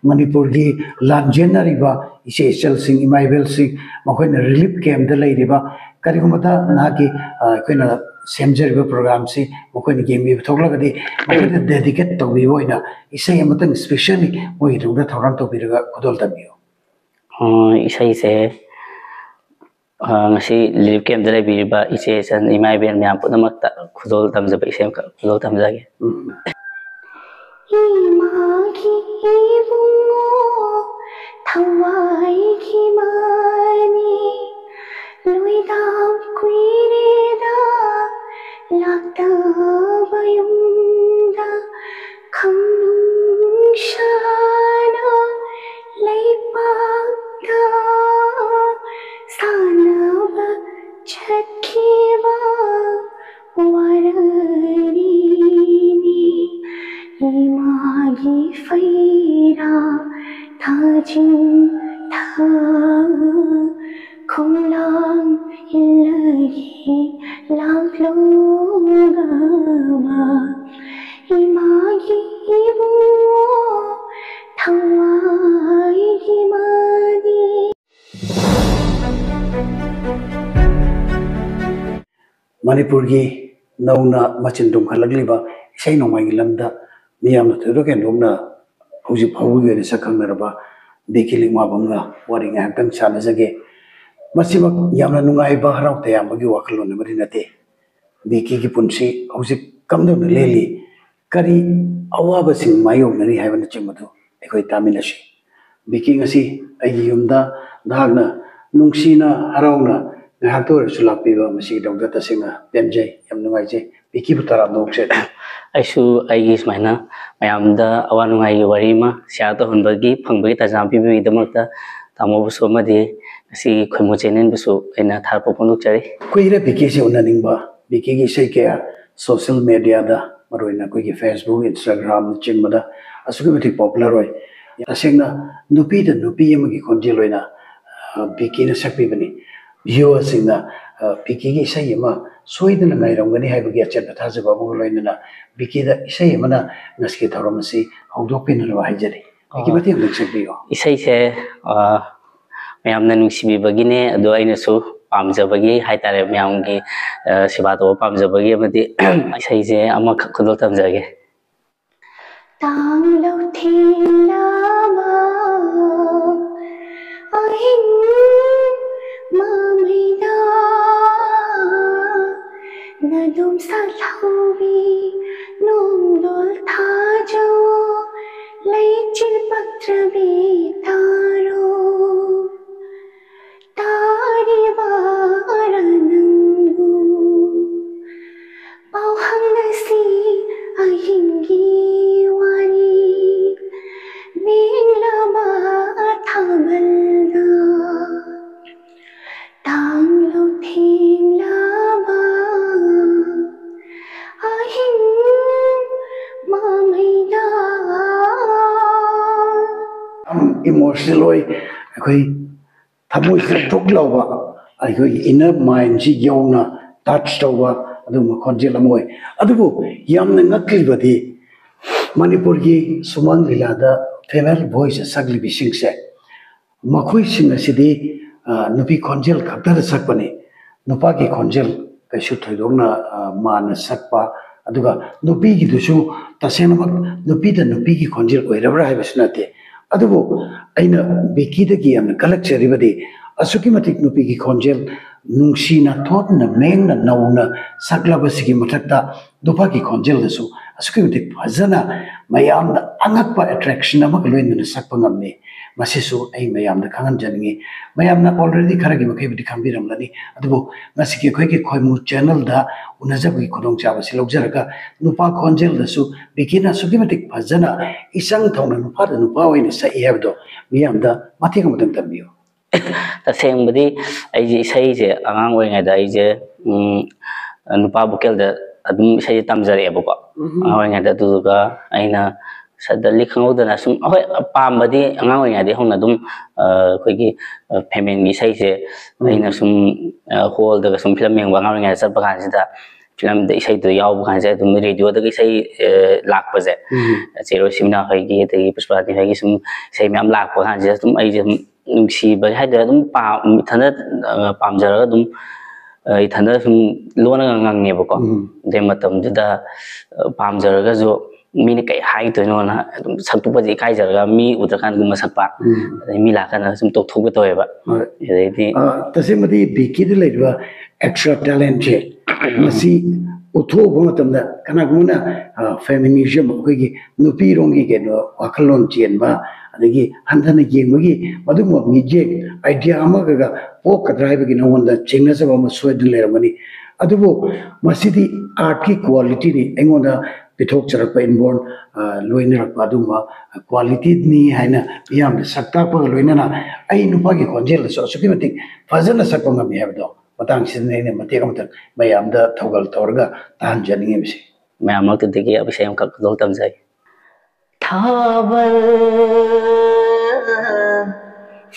Manipur ki lanjena riba ise sel sing imaibel sing makoina relief camp da lei riba karigumata na ki koina semjer riba program si makoina game bi thokla gadi makoina dedicate to bi oina ise amatang specially moi ruda thoran to biraga khudol tabiyo ise se ngasi relief camp da lei riba ise san imaibel myam punamak khudol tamjaba ise khudol tamjage Imagi bungo thawai ki mani luidam kuireda lakta bayunda khamnung shana leipakta sanaba chakhiwa warani Imagi faira thajin tha khunglang ilagi laglongama Imagi bungo thawai himani Manipur ki nauna machindum khalagliba isai nongmai gi lamda miyamna thuro ken lomna huji phawu ge sakang naraba bekili ma bamga wari nga tang chana jage masiba yamna nungai ba harau te yamagi waklon mari nate beki ki punsi huji kamdo leli kari awaba sing mayong nari haibana chimadu ekoi taminashi beki ngasi agi yumda dagna nungsina harauna ngahator sulapiba masi dongda tasinga penjai yam nungai je beki butara nokse aisu aigi smaina mayamda awanu ngai warima siata hunbagi phangbagi tajam pibi damakta tamo buso madi si khoimu chenen buso ena tharpo ponduk chari koire biki se unaningba biki gi sei ke social media da maroina koi gi Facebook Instagram chingmada asugi beti popular oi asengna nupi da nupi yamagi konjeloina biki na sakpi bani yo singna biki gi sei ma soidana ngai rongani haibagi achat thajaba boloina biki da isai mana ngaski tharamasi hogdopin ro haijari biki bati ngak sakbiyo isai se mayamna nungsibi bagine ado aina su pamjabagi haitare mayamgi siba to pamjabagi amati isai se ama khudol tamjage tang lo thilama ahin mamida nadum salhawi nung dol thajo leichil patrabi taro tari varanangu pauhang nasi ahingi wani minglama thabalda tang lo thinglama emotional oi koi thamoi thok lawa ai koi inner mind ji yona touch tawa adu ma khonjel amoi adubu yamna ngakli badi manipur gi sumang lilada female voice sagli bising se makhoi sing asidi nupi khonjel khakta sakpani nupa gi khonjel kaishu thoidongna mana sakpa aduga nupi gi dusu tasenamak nupi da nupi gi khonjel koirabra haibasnate adubu aina beki da gi amna kalak cheribadi asuki matik nupi gi khonjel nungsina thotna mengna nauna saklabasigi mathakta nupa gi khonjel dasu asuki matik phajana mayamna angakpa attraction amak loinna sakpa ngamne masisu ai mayamna khangan janingi mayamna already kharagi makai bidi khambiramlani adubu ngasiki khoi ki khoimu channel da unajabi khudong chaba silokjaraka nupa khonjel dasu bikina suki matik phajana isang thongna nupa da nupa oina sa ihebdo miyamda mathik amadang tambiyo taseng badi ai sai je angang oi ngai da ai je nupa bukel da adum sai tamjare abako oi ngai da tu ga aina suddenly khangudana sum hoi pambadi angang oi ngadi hona dum khoigi family sai se aina sum hall da sum film yang bangang ngai sat bakan sida film da sai to yaw bakan se dum radio da sai lak pa je zero simna khoigi da puspati khoigi sum sai myam lak bakan se dum ai je nungsi ba hai da dum pa thana pam jara dum ai thana sum lona ngang ne ba ko de matam da pam jara ga jo mini kai hai to no na sak tu pa ji kai jar mi utrakan gu masak pa mi la kana sum tok thok to ba di tasimati biki de lewa extra talent je masi utho bo tam da kana guna feminism ko gi nupi rongi ge no akalon chen ba adagi hanthana ge magi madu mo mi je idea ama ga po ka drive gi no wanda chengna sa ba ma so de le ramani adubo masidi art ki quality ni engonda pithok charak pa inborn loina rak paduma quality ni haina yam sakta pa loina na ai nupa gi konjel so sukimatik fazana sakpa mi have do matang sin ne mate kam tan mayam da thogal torga tan janinge bisi mayam mak de gi abisay am kak dol tam jai thawal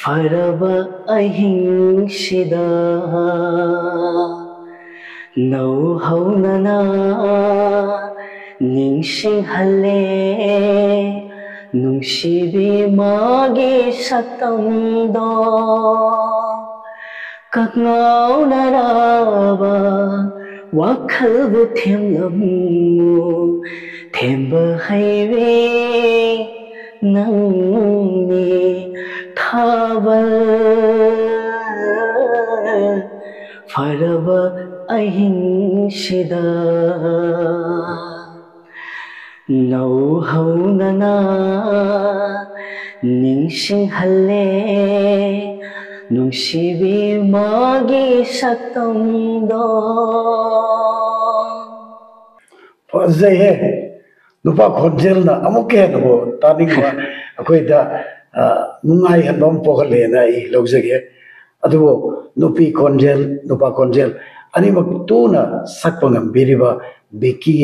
faraba ahing sida no haunana ningsing hale nungsibi magi satamdo kakngau naraba wakhal bu themlamu themba haiwe nangni thawal faraba ahing sida no haunana ningsing hale nungsibi magi satamdo fazai he nupa konjel na amuke no taning wa akoi da nungai habam pokale na I logjage adubo nupi konjel nupa konjel ani mak tu na sakpangam biriba biki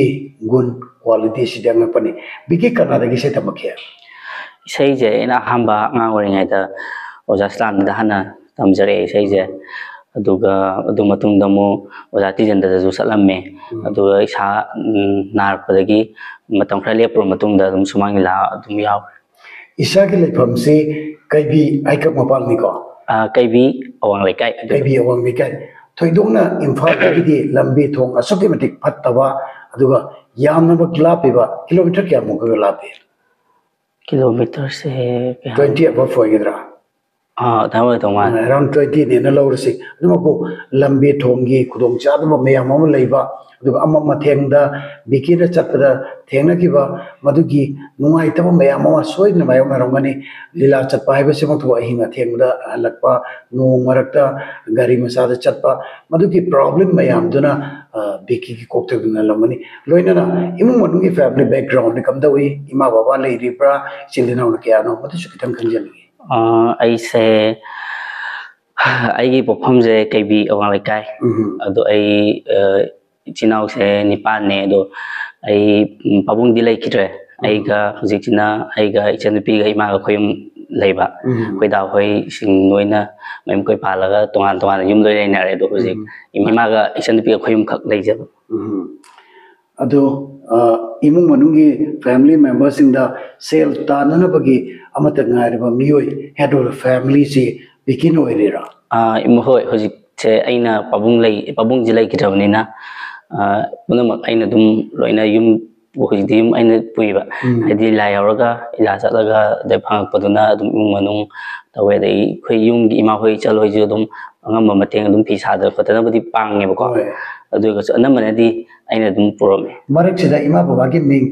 gun quality sidang pani biki kana da gise tamakya sai je ina hamba ngang ori ngai da oja islam da hana tamjare sai je aduga adu matung da mo oja ti janda da ju salamme aduga isa nar padagi matang khra lepro matung da dum sumang la dum yaw isa ke lepham se kaibi aikak mapal ni ko kaibi awang lekai kaibi awang lekai thoidongna imphal gi lambi thong asuki matik phattawa aduga yamna ba klapiba kilometer kya mo ga lapi kilometer se 20 above foigidra thawa tongma around 20 ne na lawrsi aduma ko lambi thongi khudong cha aduma meyam am leiba aduga amma mathengda bikira chapra thengna ki ba madugi nungai tama meyam ma soidna mayam rongani lila chapa haiba se matu ahinga thengda halakpa no marakta gari masada chappa madugi problem mayam duna biki ki kokte duna lamani loina na imu manungi family background ni kamda wi ima baba lei ripra children na kya no matu sukitam khanjani ai se ai gi popham je kaibi awang lekai ado ai chinau se nipan ne do ai pabung dilai kitre ai ga hujikina ai ga ichanupi ga ima ga khoyum leiba koi da hoi sing noina mem koi palaga tongan tongan yum loi na re do hujik ima ga ichanupi ga khoyum khak leija ado imung manungi family members in the sale tanana bagi amata ngai ba mioi head of the family si bikin oirira imu hoi hujik che aina pabung jilai kitawni na punamak aina dum loina yum hujik yum aina puiba hadi lai auraga ila chalaga de phang paduna dum imung manung tawe dei khoi yum gi ima hoi chaloi ju dum angam mateng dum pi sa da khotana budi pange ba ko aduga anamana di aina dum purome marak sida ima baba gi ming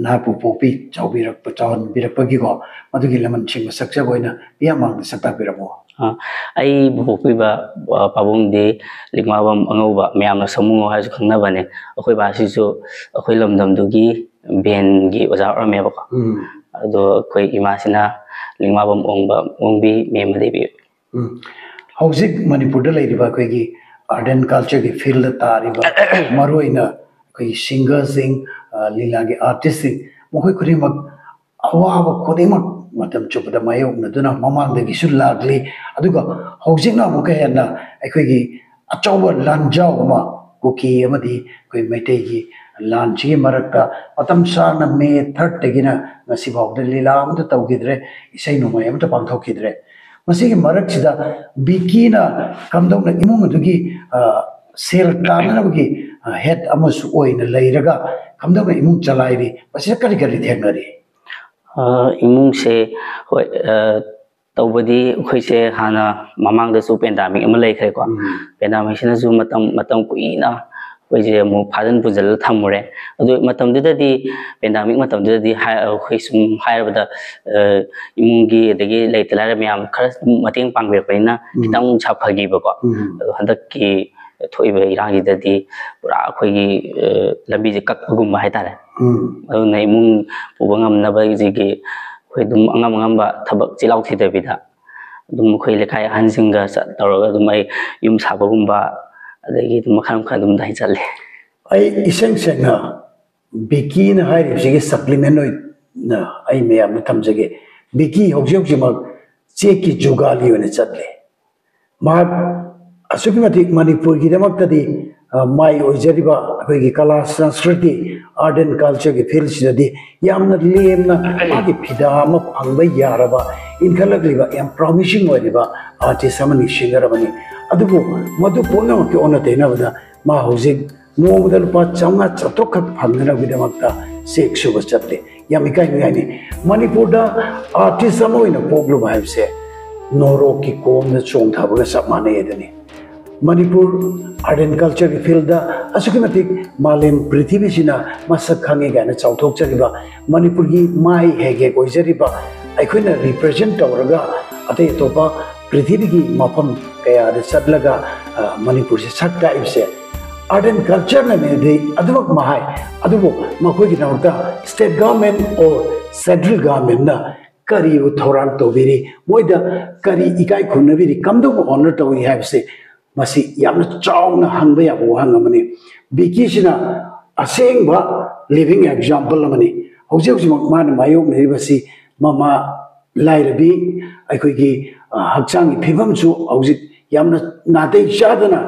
na pu popi chaubirak pa chawn birak pagi ko madugi laman ching sakcha boina pia mang sakta biramo ai bupi ba pabung de lingmawam angauba myamna samungo ha khangna bane akhoi ba si su akhoi lomdam du gi ben gi oja orme ba ko ado koi imasina lingmawam ongba ongbi memade bi hauzik manipur da leiriba koi gi art and culture gi field ta riba maroina koi singers sing lila gi artist ꯃꯈꯣꯏ ꯈꯨꯗꯤꯡꯃꯛ ꯑꯋꯥꯕ ꯈꯨꯗꯤꯡꯃꯛ ꯃꯇꯝ ꯆꯨꯞꯄꯗ ꯃꯥꯌꯣꯛꯅꯗꯨꯅ ꯃꯃꯥꯡꯗꯒꯤꯁꯨ ꯂꯥꯛꯂꯤ ꯑꯗꯨꯒ ꯍꯧꯖꯤꯛꯅ ꯑꯃꯨꯛꯀ ꯍꯦꯟꯅ ꯑꯩꯈꯣꯏꯒꯤ ꯑꯆꯧꯕ ꯂꯥꯟꯖꯥꯎ ꯑꯃ ꯀꯨꯀꯤ ꯑꯃꯗꯤ ꯑꯩꯈꯣꯏ ꯃꯩꯇꯩꯒꯤ ꯂꯥꯟꯁꯤꯒꯤ ꯃꯔꯛꯇ ꯃꯇꯝ ꯁꯥꯡꯅ ꯃꯦ 3ꯗꯒꯤꯅ ꯉꯁꯤꯐꯥꯎꯗ ꯂꯤꯂꯥ ꯑꯃꯇ ꯇꯧꯈꯤꯗ꯭रे ꯏꯁꯩ ꯅꯣꯡꯃꯥꯏ ꯑꯃꯇ ꯄꯥꯡꯊꯣꯛꯈꯤꯗ꯭रे ꯃꯁꯤꯒꯤ ꯃꯔꯛꯁꯤꯗ ꯕꯤꯀꯤꯅ ꯀꯝꯗꯧꯅ ꯏꯃꯨꯡ ꯑꯗꯨꯒꯤ ꯁꯦꯜ ꯇꯥꯟꯅꯅꯕꯒꯤ ꯍꯦꯠ ꯑꯃꯁꯨ ꯑꯣꯏꯅ ꯂꯩꯔꯒ ꯀꯝꯗꯧꯅ ꯏꯃꯨꯡ ꯆꯂꯥꯏꯔꯤ ꯃꯁꯤꯗ ꯀꯔꯤ ꯀꯔꯤ ꯊꯦꯡꯅꯔꯤ ꯏꯃꯨꯡꯁꯦ ꯍꯣꯏ ꯇꯧꯕꯗꯤ ꯑꯩꯈꯣꯏꯁꯦ ꯍꯥꯟꯅ ꯃꯃꯥꯡꯗꯁꯨ ꯄꯦꯟꯗꯥꯃꯤꯛ ꯑꯃ ꯂꯩꯈ꯭ꯔꯦꯀꯣ ꯄꯦꯟꯗꯥꯃꯤꯛꯁꯤꯅꯁꯨ ꯃꯇꯝ ꯀꯨꯏꯅ ꯑꯩꯈꯣꯏꯁꯦ ꯑꯃꯨꯛ ꯐꯥꯖꯤꯟ ꯄꯨꯖꯤꯜꯂ ꯊꯝꯃꯨꯔꯦ ꯑꯗꯨ ꯃꯇꯝꯗꯨꯗꯗꯤ ꯄꯦꯟꯗꯥꯃꯤꯛ ꯃꯇꯝꯗꯨꯗꯗꯤ ꯑꯩꯈꯣꯏ ꯁꯨꯝ ꯍꯥꯏꯔꯕꯗ ꯏꯃꯨꯡꯒꯤ ꯑꯗꯒꯤ ꯂꯩꯇ ꯂꯥꯏꯔ ꯃꯌꯥꯝ ꯈꯔ ꯃꯇꯦꯡ ꯄꯥꯡꯕꯤꯔꯛꯄꯅꯤ나 ꯈꯤꯇꯪ ꯁꯥꯐꯈꯤꯕꯀꯣ ꯑꯗꯣ ꯍꯟꯗꯛꯀꯤ ꯊꯣꯛꯏꯕ ꯏꯔꯥꯡꯁꯤꯗꯗꯤ ꯄꯨꯔꯥ ꯑꯩꯈꯣꯏꯒꯤ ꯂꯝꯕꯤꯁꯦ ꯀꯛꯄꯒꯨꯝꯕ ꯍꯥꯏꯇꯥꯔꯦ ꯑꯗꯨꯅ ꯏꯃꯨꯡ ꯄꯨꯕ ꯉꯝꯅꯕꯒꯤꯁꯤꯒꯤ ꯑꯩꯈꯣꯏ ꯑꯗꯨꯝ ꯑꯉꯝ ꯊꯕꯛ ꯆꯤꯜꯍꯥꯎ ꯊꯤꯗꯕꯤꯗ ꯑꯗꯨꯝ ꯑꯩꯈꯣꯏ ꯂꯩꯀꯥꯏ ꯑꯍꯟꯁꯤꯡꯒ ꯇꯧꯔꯒ ꯑꯗꯨꯝ ꯑꯩ ꯌꯨꯝ ꯁꯥꯕꯒꯨꯝꯕ ꯑꯗꯒꯤ ꯑꯗꯨꯝ ꯃꯈꯜ ꯑꯗꯨꯝ ꯗꯥꯏ ꯆꯠꯂꯦ ꯑꯩ ꯏꯁꯦꯡ ꯁꯦꯡꯅ ꯕꯤꯀꯤꯅ ꯍꯥꯏꯔꯤꯕꯁꯤꯒꯤ ꯁꯞꯄ꯭ꯂꯤꯃꯦꯟ ꯑꯣꯏꯅ ꯑꯩ ꯃꯌꯥꯝꯅ ꯊꯝꯖꯒꯦ ꯕꯤꯀꯤ ꯍꯧꯖꯤꯛꯃꯛ ꯆꯦꯛꯀꯤ ꯖꯨꯒꯥꯂꯤ ꯑꯣꯏꯅ ꯆꯠꯂꯦ ꯃꯍꯥꯛ ꯑꯁꯨꯛꯀꯤ ꯃꯇꯤꯛ ꯃꯅꯤꯄꯨꯔꯒꯤꯗꯃꯛꯇꯗꯤ ꯃꯥꯏ ꯑꯣꯏꯖꯔꯤꯕ ꯑꯩꯈꯣꯏꯒꯤ ꯀꯂꯥ ꯁꯪꯁꯀ꯭ꯔꯤꯇꯤ ꯑꯥꯔꯠ ꯑꯦꯟ ꯀꯜꯆꯔꯒꯤ ꯐꯤꯜꯁꯤꯗꯗꯤ ꯌꯥꯝꯅ ꯂꯦꯝꯅ ꯃꯥꯒꯤ ꯐꯤꯗꯥ ꯑꯃ ꯐꯪꯕ ꯌꯥꯔꯕ ꯏꯟꯈꯠꯂꯛꯂꯤꯕ ꯌꯥꯝ ꯄ꯭ꯔꯣꯃꯤꯁꯤꯡ ꯑꯣꯏꯔꯤꯕ ꯑꯥꯔꯇꯤꯁ ꯑꯃꯅꯤ ꯁꯤꯡꯒꯔ ꯑꯃꯅꯤ ꯑꯗꯨꯕꯨ ꯃꯗꯨ ꯄꯨꯝꯅꯃꯛꯀꯤ ꯑꯣꯟꯅ ꯇꯩꯅꯕꯗ ꯃꯥ ꯍꯧꯖꯤꯛ ꯅꯣꯡꯃꯗ ꯂꯨꯄꯥ 500-400 ꯈꯛ ꯐꯪꯅꯕꯒꯤꯗꯃꯛꯇ ꯆꯦꯛ ꯁꯨꯕ ꯆꯠꯂꯦ ꯌꯥꯝ ꯏꯀꯥꯏꯅꯤꯡꯉꯥꯏꯅꯤ ꯃꯅꯤꯄꯨꯔꯗ ꯑꯥꯔꯇꯤꯁ ꯑꯃ ꯑꯣꯏꯅ ꯄꯣꯛꯂꯨꯕ ꯍꯥꯏꯕꯁꯦ ꯅꯣꯔꯣꯛꯀꯤ ꯀꯣꯝꯗ ꯆꯣꯡꯊꯕꯒ ꯆꯞ ꯃꯥꯟꯅꯩ ꯑꯗꯨꯅꯤ ꯃꯅꯤꯄꯨꯔ ꯑꯥꯔꯠ ꯑꯦꯟ ꯀꯜꯆꯔꯒꯤ ꯐꯤꯜꯗ ꯑꯁꯨꯛꯀꯤ ꯃꯇꯤꯛ ꯃꯥꯂꯦꯝ ꯄ꯭ꯔꯤꯊꯤꯕꯤꯁꯤꯅ ꯃꯁꯛ ꯈꯪꯉꯦ ꯀꯥꯏꯅ ꯆꯥꯎꯊꯣꯛꯆꯔꯤꯕ ꯃꯅꯤꯄꯨꯔꯒꯤ ꯃꯥꯏ ꯍꯦꯛ ꯑꯣꯏꯖꯔꯤꯕ ꯑꯩꯈꯣꯏꯅ ꯔꯤꯄ꯭ꯔꯖꯦꯟ ꯇꯧꯔꯒ ꯑꯇꯩ ꯑꯇꯣꯞꯄ ꯄ꯭ꯔꯤꯊꯤꯕꯤꯒꯤ ꯃꯐꯝ ꯀꯌꯥꯗ ꯆꯠꯂꯒ ꯃꯅꯤꯄꯨꯔꯁꯦ ꯁꯛ ꯇꯥꯛꯏꯕꯁꯦ ꯑꯥꯔꯠ ꯑꯦꯟ ꯀꯜꯆꯔꯅꯅꯦꯗꯤ ꯑꯗꯨꯃꯛ ꯃꯍꯥꯏ ꯑꯗꯨꯕꯨ ꯃꯈꯣꯏꯒꯤꯗꯃꯛꯇ ꯁ꯭ꯇꯦꯠ ꯒꯚꯔꯟꯃꯦꯟ ꯑꯣꯔ ꯁꯦꯟꯇ꯭ꯔꯦꯜ ꯒꯚꯔꯟꯃꯦꯟꯅ ꯀꯔꯤꯕꯨ ꯊꯧꯔꯥꯡ ꯇꯧꯕꯤꯔꯤ ꯃꯣꯏꯗ ꯀꯔꯤ ꯏꯀꯥꯏ ꯈꯨꯝꯅꯕꯤꯔꯤ ꯀꯝꯗꯧꯕ ꯑꯣꯅꯔ ꯇꯧꯏ ꯍꯥꯏꯕꯁꯦ ꯃꯁꯤ ꯌꯥꯝꯅ ꯆꯥꯎꯅ ꯍꯪꯕ ꯌꯥꯕ ꯋꯥꯍꯪ ꯑꯃꯅꯤ ꯕꯤꯀꯤꯁꯤꯅ ꯑꯁꯦꯡꯕ ꯂꯤꯚꯤꯡ ꯑꯦꯛꯖꯥꯝꯄꯜ ꯑꯃꯅꯤ ꯍꯧꯖꯤꯛꯃꯛ ꯃꯥꯅ ꯃꯥꯌꯣꯛꯅꯔꯤꯕꯁꯤ ꯃꯃꯥ ꯂꯥꯏꯔꯕꯤ ꯑꯩꯈꯣꯏꯒꯤ ꯍꯛꯆꯥꯡꯒꯤ ꯐꯤꯕꯝꯁꯨ ꯍꯧꯖꯤꯛ ꯌꯥꯝꯅ ꯅꯥꯇꯩ ꯆꯥꯗꯅ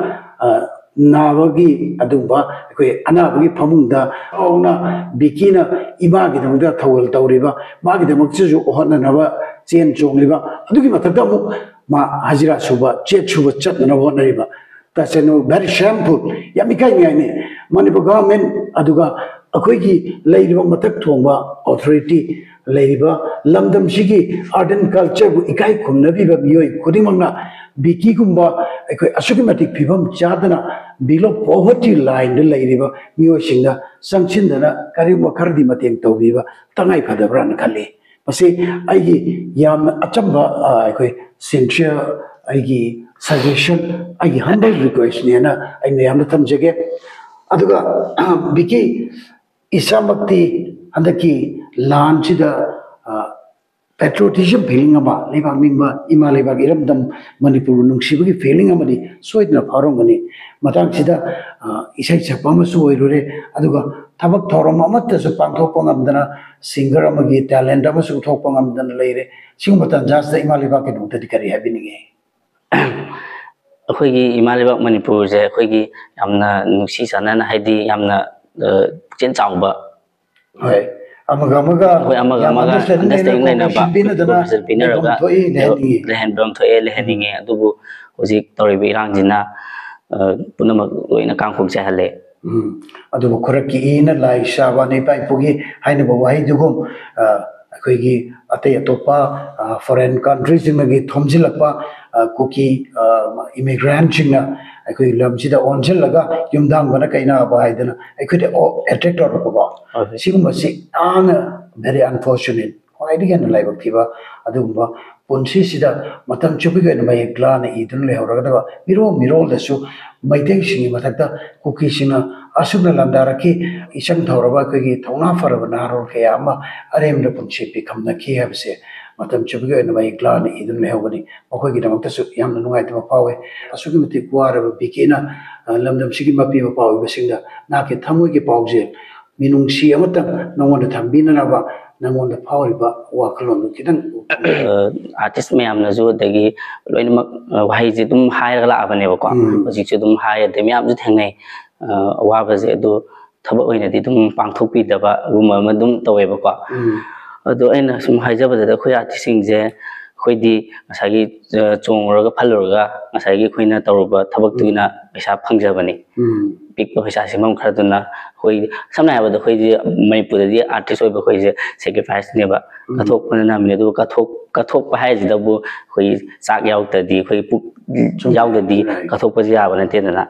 ꯅꯥꯕꯒꯤ ꯑꯗꯨꯒꯨꯝꯕ ꯑꯩꯈꯣꯏ ꯑꯅꯥꯕꯒꯤ ꯐꯃꯨꯡꯗ ꯍꯧꯅ ꯕꯤꯀꯤꯅ ꯏꯃꯥꯒꯤꯗꯃꯛꯇ ꯊꯧꯒꯜ ꯇꯧꯔꯤꯕ ꯃꯥꯒꯤꯗꯃꯛꯇꯁꯨ ꯍꯣꯠꯅꯅꯕ ꯆꯦꯟ ꯆꯣꯡꯂꯤꯕ ꯑꯗꯨꯒꯤ ꯃꯊꯛꯇ ꯑꯃꯨꯛ ꯃꯥ ꯍꯖꯤꯔꯥ ꯁꯨꯕ ꯆꯦꯛ ꯁꯨꯕ ꯆꯠꯅꯅꯕ ꯍꯣꯠꯅꯔꯤꯕ ꯇꯁꯦꯡꯅ ꯚꯦꯔꯤ ꯁꯦꯝꯐꯨꯜ ꯌꯥꯝ ꯏꯀꯥꯏꯅꯤꯡꯉꯥꯏꯅꯤ ꯃꯅꯤꯄꯨꯔ ꯒꯚꯔꯟꯃꯦꯟ ꯑꯗꯨꯒ ꯑꯩꯈꯣꯏꯒꯤ ꯂꯩꯔꯤꯕ ꯃꯊꯛ ꯊꯣꯡꯕ ꯑꯣꯊꯣꯔꯤꯇꯤ ꯂꯩꯔꯤꯕ ꯂꯝꯗꯝꯁꯤꯒꯤ ꯑꯥꯔꯠ ꯑꯦꯟ ꯀꯜꯆꯔꯕꯨ ꯏꯀꯥꯏ ꯈꯨꯝꯅꯕꯤꯕ ꯃꯤꯑꯣꯏ ꯈꯨꯗꯤꯡꯃꯛꯅ ꯕꯤꯀꯤꯒꯨꯝꯕ ꯑꯩꯈꯣꯏ ꯑꯁꯨꯛꯀꯤ ꯃꯇꯤꯛ ꯐꯤꯕꯝ ꯆꯥꯗꯅ ꯕꯤꯂꯣ ꯄꯣꯚꯔꯇꯤ ꯂꯥꯏꯟꯗ ꯂꯩꯔꯤꯕ ꯃꯤꯑꯣꯏꯁꯤꯡꯅ ꯆꯪꯁꯤꯟꯗꯅ ꯀꯔꯤꯒꯨꯝꯕ ꯈꯔꯗꯤ ꯃꯇꯦꯡ ꯇꯧꯕꯤꯕ ꯇꯉꯥꯏ ꯐꯗꯕ꯭ꯔꯥꯅ ꯈꯜꯂꯤ ꯃꯁꯤ ꯑꯩꯒꯤ ꯌꯥꯝꯅ ꯑꯆꯝꯕ ꯑꯩꯈꯣꯏ ꯁꯤꯟꯁꯤꯌꯔ ꯑꯩꯒꯤ ꯁꯖꯦꯁꯟ ꯑꯩꯒꯤ ꯍꯝꯕꯜ ꯔꯤꯀ꯭ꯋꯦꯁꯅꯦꯅ ꯑꯩꯅ ꯌꯥꯝꯅ ꯊꯝꯖꯒꯦ ꯑꯗꯨꯒ ꯕꯤꯀꯤ ꯏꯁꯥꯃꯛꯇꯤ ꯍꯟꯗꯛꯀꯤ ꯂꯥꯟꯁꯤꯗ patriotism feeling ama leibak ningba ima leibak iramdam manipur nungsibagi feeling amadi soidna pharongani matang sida isai chapa masu oirure aduga thabak thorom amatta su pangthokpa ngamdana singer amagi talent amasu thokpa ngamdana leire singba tanjasta ima leibak ke dungtadi kari habininge ꯑꯩꯈꯣꯏꯒꯤ ꯏꯃꯥ ꯂꯩꯕꯥꯛ ꯃꯅꯤꯄꯨꯔꯁꯦ ꯑꯩꯈꯣꯏꯒꯤ ꯌꯥꯝꯅ ꯅꯨꯡꯁꯤ ꯆꯥꯟꯅꯅ ꯍꯥꯏꯗꯤ ꯌꯥꯝꯅ ꯄꯨꯛꯆꯦꯜ ꯆꯥꯎꯕ ꯍꯣꯏ amaga ꯑꯩꯈꯣꯏ ꯑꯃꯒ ꯑꯟꯗꯔꯁꯇꯦꯟꯗꯤꯡ ꯂꯩꯅꯕ ꯀꯣꯑꯣꯄꯔꯦꯁꯟ ꯄꯤꯅꯔꯒ ꯂꯩꯍꯟꯕꯝ ꯊꯣꯛꯑꯦ ꯂꯩꯍꯟꯅꯤꯡꯉꯦ ꯑꯗꯨꯕꯨ ꯍꯧꯖꯤꯛ ꯇꯧꯔꯤꯕ ꯏꯔꯥꯡꯁꯤꯅ ꯄꯨꯝꯅꯃꯛ ꯂꯣꯏꯅ ꯀꯥꯡꯈꯣꯡ ꯆꯥꯏꯍꯜꯂꯦ ꯑꯗꯨꯕꯨ ꯈꯨꯔꯛꯀꯤ ꯏꯅ ꯂꯥꯏ ꯁꯥꯕ ꯅꯤꯄꯥ ꯏꯄꯨꯒꯤ ꯍꯥꯏꯅꯕ ꯋꯥꯍꯩꯗꯨꯒꯨꯝ ꯑꯩꯈꯣꯏꯒꯤ ꯑꯇꯩ ꯑꯇꯣꯞꯄ ꯐꯣꯔꯦꯟ ꯀꯟꯇ꯭ꯔꯤꯁꯤꯡꯗꯒꯤ ꯊꯣꯝꯖꯤꯜꯂꯛꯄ ꯀꯨꯀꯤ ꯏꯃꯤꯒ꯭ꯔꯦꯟꯠꯁꯤꯡꯅ ꯑꯩꯈꯣꯏ ꯂꯝꯁꯤꯗ ꯑꯣꯟꯁꯤꯜꯂꯒ ꯌꯨꯝꯗꯥꯡꯕꯅ ꯀꯩꯅꯥꯕ ꯍꯥꯏꯗꯅ ꯑꯩꯈꯣꯏꯗ ꯑꯦꯇꯦꯛ ꯇꯧꯔꯛꯄꯀꯣ ꯁꯤꯒꯨꯝꯕꯁꯤ ꯌꯥꯝꯅ ꯚꯦꯔꯤ ꯑꯟꯐꯣꯔꯆꯨꯅꯦꯠ ꯈ꯭ꯋꯥꯏꯗꯒꯤ ꯍꯦꯟꯅ ꯂꯥꯏꯕꯛ ꯊꯤꯕ ꯑꯗꯨꯒꯨꯝꯕ ꯄꯨꯟꯁꯤꯁꯤꯗ ꯃꯇꯝ ꯆꯨꯞꯄꯒꯤ ꯑꯣꯏꯅ ꯃꯌꯦꯛ ꯒ꯭ꯂꯥꯅ ꯏꯗꯨꯅ ꯂꯩꯍꯧꯔꯒꯗꯕ ꯃꯤꯔꯣꯜꯗꯁꯨ ꯃꯩꯇꯩꯁꯤꯡꯒꯤ ꯃꯊꯛꯇ ꯀꯨꯀꯤꯁꯤꯡꯅ ꯑꯁꯨꯝꯅ ꯂꯟꯗꯥꯔꯛꯈꯤ ꯏꯆꯪ ꯊꯧꯔꯕ ꯑꯩꯈꯣꯏꯒꯤ ꯊꯧꯅꯥ ꯐꯔꯕ ꯅꯍꯥꯔꯣꯜ ꯀꯌꯥ ꯑꯃ ꯑꯔꯦꯝꯕꯗ ꯄꯨꯟꯁꯤ ꯄꯤꯈꯝꯅꯈꯤ ꯍꯥꯏꯕꯁꯦ ꯃꯇꯝ ꯆꯨꯞꯄꯒꯤ ꯑꯣꯏꯅ ꯃꯌꯦꯛ ꯒ꯭ꯂꯥꯅ ꯏꯗꯨꯅ ꯂꯩꯍꯧꯕꯅꯤ ꯃꯈꯣꯏꯒꯤꯗꯃꯛꯇꯁꯨ ꯌꯥꯝꯅ ꯅꯨꯡꯉꯥꯏꯇꯕ ꯐꯥꯎꯋꯦ ꯑꯁꯨꯛꯀꯤ ꯃꯇꯤꯛ ꯋꯥꯔꯕ ꯕꯤꯀꯤꯅ ꯂꯝꯗꯝꯁꯤꯒꯤ ꯃꯄꯤ ꯃꯄꯥ ꯑꯣꯏꯕꯁꯤꯡꯗ ꯅꯍꯥꯛꯀꯤ ꯊꯃꯣꯏꯒꯤ ꯄꯥꯎꯖꯦꯜ minungsi amatang nangonda thambinaraba nangonda phawriba wakalon kitang artist ma'am ना जो दगी लोइन मक वही जे तुम हायर गला बने बको जी जे तुम हायर दे मैम जो थेंगे वा बजे दो थब ओइना दी तुम पांगथोपी दबा रुम म दुम तवे बको अदो एना सुम हाइजब दे खोय आर्टिस्ट सिंग जे खोयदी मसागी चोंगरगा फलरगा मसागी खोयना तौरबा थबक तुइना पैसा फंगजबनी पिक पैसा सिमम खरदुना खोय समना हाबद खोयदी मणिपुर दी आर्टिस्ट ओइबा खोयजे सैक्रिफाइस नेबा कथोक पना मिने दो कथोक हाइजदबु खोय चाक यावतदी खोय पुक यावददी कथोक पजि याबा नतेदना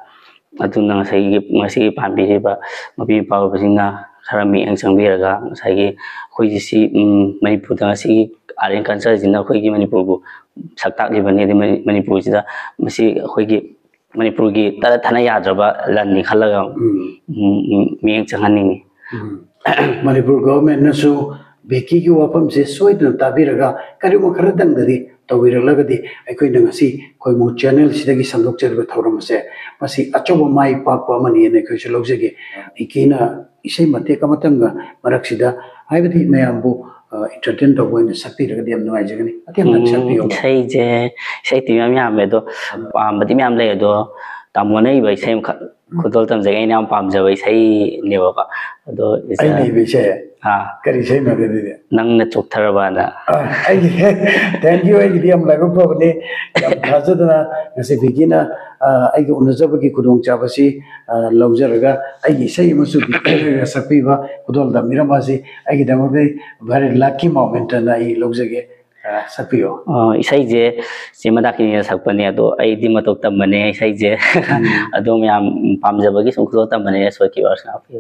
अदुना ngasi पांबिरिबा मबि पावबसिंगा खरा मिएं संबिरगा ngasi खोय जि मणिपुर दा ngasi आर्यन कल्चर जिना खोयगी मणिपुर को सक्ताक लिबने दे मणिपुर जिदा मसी खोयगी मणिपुर की तरा थाना याद्रबा लन्नी खलगा मिएं चंगनिंग मणिपुर गवर्नमेंट नसु बेकी की वाफम से सोइदन ताबिरगा करिमो खरदंग ददी तविरलगदी अखोइना ngasi खोयमु चैनल सिदगी संदोकचरबा थौरम से मसी अचोबा माई पाकपा मनी ने खोयसे लौजगे इकिना इसै मते कमतंगा मरक्सिदा हाइबदी मयामबु entertain to going to sakti ragadi am nuai jagani atyam nak sakti ho sei je sei ti am yam me do pam bati am le do tamone bai sei khudol tam jagai nam pam ja bai sei ne ba do ai nei bai sei ha kari sei na de nang na chok tharaba na ai thank you ai di am lagu ko ne yam thajadana ngase bigina ai go unajaba ki kudong chabasi laujaraga ai sei masu bi sakpi ba kudol da miramasi ai gi damage very lucky moment na ai laujage sakpiyo isai je simada ki sakpane ado ai di matok tam mane isai je ado myam pamjaba gi sungkho tam mane so ki was na pi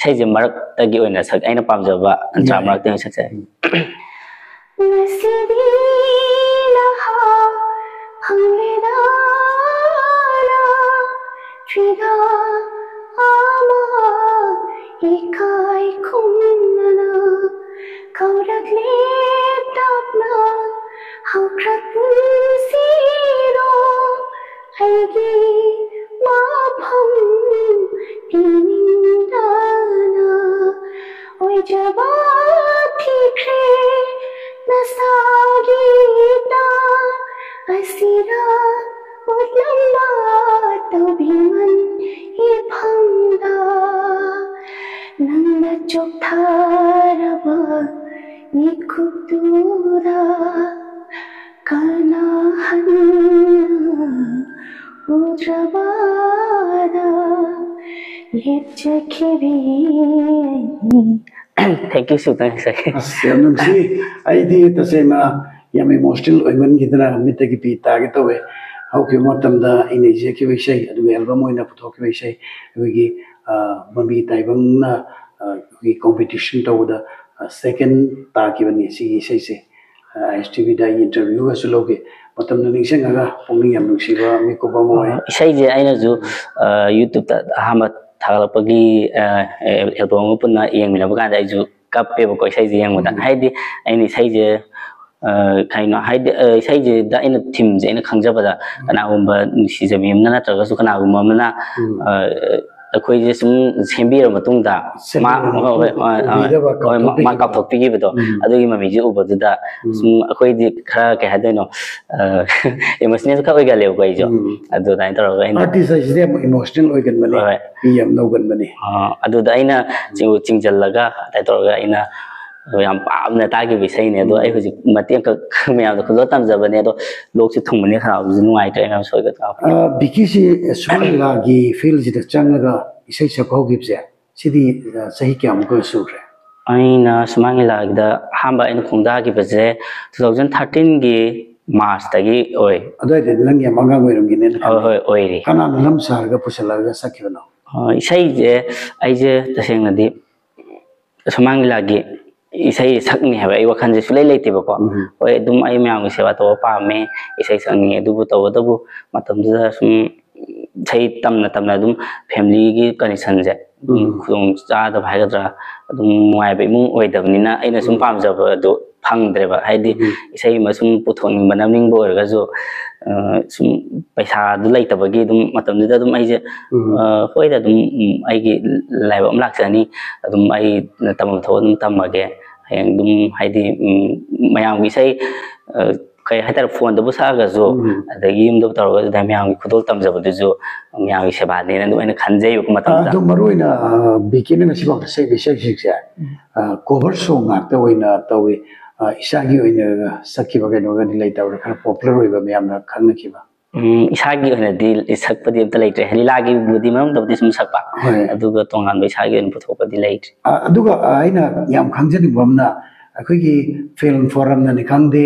sai je marak ta gi oina sak aina pamjaba ancha marak te sak sai nasibi laha hamleda Trida ama ikai kumnana kaurak leptapna haukratun siro haigi mapham tinindana oi jaba thikre nasagita asira Lamba taubiman ipangda Nanda choktaraba nikudura Kanahan udrabada Yepchakibi thank you so much sai asyam si ai di tasema yam emotional oiman gidana mitagi pi ta ge towe how ke matam da ine je ke vishay adu album oina putho ke vishay wi mami taibang na wi competition to da second ta ki bani si sei se STV da interview asu loge matam na ningseng aga pongning yam nusi ba mi ko ba moi isai je aina ju youtube ta hama thagalapagi album punna yengmina ba kan ai ju kappe ba ko isai je yang mudan haidi aini isai je kaino haidi isai je da ina thim je ina khangjaba da kana umba si je mem na traga su kana umma na akhoi je sum sembira matung da ma ka thokpi gi bedo adu gi mami ji uba da sum akhoi di khara ke hadaino emotional ka oi ga le ko ijo adu dai tor ga ina artist is emotional oi gan bani yam no gan bani adu da ina chingjal laga dai tor ga ina yam pam na ta gi visai ne do ai hoji mateng ka khmya do kho tam jaba ne do lok si thung ne khara ju nuai ta na soi ga ta biki si swala gi feel ji da changa isai sakho gi je sidi sahi kyam ko sure aina smangila da hamba in khungda gi baje 2013 gi March tagi oi adai de lang ya manga ngoi rum gi ne hoi oi ri kana lam sar ga pusala ga sakhino isai je ai je taseng na di smangila gi isai sakni haba ai wakhan je sulai leite ba ko oi dum ai myang sewa to pa me isai sakni du bu to da bu matam da sum sai tamna dum family gi connection je khung cha da bhai ga dum muai be mu oi da ni na aina sum pam ja ba do ꯐꯪꯗ꯭ꯔꯦꯕ ꯍꯥꯏꯗꯤ ꯏꯁꯩ ꯑꯃ ꯁꯨꯝ ꯄꯨꯊꯣꯛꯅꯤꯡꯕ ꯅꯝꯅꯤꯡꯕ ꯑꯣꯏꯔꯒꯁꯨ ꯁꯨꯝ ꯄꯩꯁꯥꯗꯨ ꯂꯩꯇꯕꯒꯤ ꯑꯗꯨꯝ ꯃꯇꯝꯗꯨꯗ ꯑꯗꯨꯝ ꯑꯩꯁꯦ ꯍꯣꯏꯗ ꯑꯗꯨꯝ ꯑꯩꯒꯤ ꯂꯥꯏꯕꯛ ꯑꯃ ꯂꯥꯛꯆꯅꯤ ꯑꯗꯨꯝ ꯑꯩ ꯇꯝꯐꯝ ꯊꯣꯛꯑ ꯑꯗꯨꯝ ꯇꯝꯃꯒꯦ ꯍꯌꯦꯡ ꯑꯗꯨꯝ ꯍꯥꯏꯗꯤ ꯃꯌꯥꯝꯒꯤ ꯏꯁꯩ ꯀꯩ ꯍꯥꯏꯇꯥꯔꯦ ꯐꯣꯟꯗꯕꯨ ꯁꯛꯑꯒꯁꯨ ꯑꯗꯒꯤ ꯌꯨꯝꯗꯕꯨ ꯇꯧꯔꯒꯁꯨ ꯑꯗꯨꯃꯥꯏꯅ ꯃꯌꯥꯝꯒꯤ ꯈꯨꯗꯣꯜ ꯇꯝꯖꯕꯗꯨꯁꯨ ꯃꯌꯥꯝꯒꯤ ꯁꯦꯕꯥꯅꯦꯅ ꯑꯗꯨꯝ ꯑꯩꯅ ꯈꯟꯖꯩꯕ ꯃꯇꯝꯗ ꯑꯗꯨ ꯃꯔꯨꯑꯣꯏꯅ ꯕꯤꯀꯤꯅ ꯉꯁꯤꯐꯥꯎꯗ ꯁꯛꯏꯕ ꯏꯁꯩꯁꯤꯡꯁꯦ ꯀꯣꯚꯔ ꯁꯣꯡ ꯉꯥꯛꯇ ꯑꯣꯏꯅ ꯇꯧꯏ ꯏꯁꯥꯒꯤ ꯑꯣꯏꯅ ꯁꯛꯈꯤꯕ ꯀꯩꯅꯣꯒꯗꯤ ꯂꯩꯇꯕ꯭ꯔꯥ ꯈꯔ ꯄꯣꯄꯨꯂꯔ ꯑꯣꯏꯕ ꯃꯌꯥꯝꯅ ꯈꯪꯅꯈꯤꯕ ꯏꯁꯥꯒꯤ ꯑꯣꯏꯅꯗꯤ ꯁꯛꯄꯗꯤ ꯑꯝꯇ ꯂꯩꯇ꯭ꯔꯦ ꯂꯤꯂꯥꯒꯤꯕꯨꯗꯤ ꯃꯅꯨꯡꯗꯕꯨꯗꯤ ꯁꯨꯝ ꯁꯛꯄ ꯑꯗꯨꯒ ꯇꯣꯉꯥꯟꯕ ꯏꯁꯥꯒꯤ ꯑꯣꯏꯅ ꯄꯨꯊꯣꯛꯄꯗꯤ ꯂꯩꯇ꯭ꯔꯦ ꯑꯗꯨꯒ ꯑꯩꯅ ꯌꯥꯝ ꯈꯪꯖꯅꯤꯡꯕ ꯑꯃꯅ ꯑꯩꯈꯣꯏꯒꯤ ꯐꯤꯜꯝ ꯐꯣꯔꯝꯅꯅꯤ ꯈꯪꯗꯦ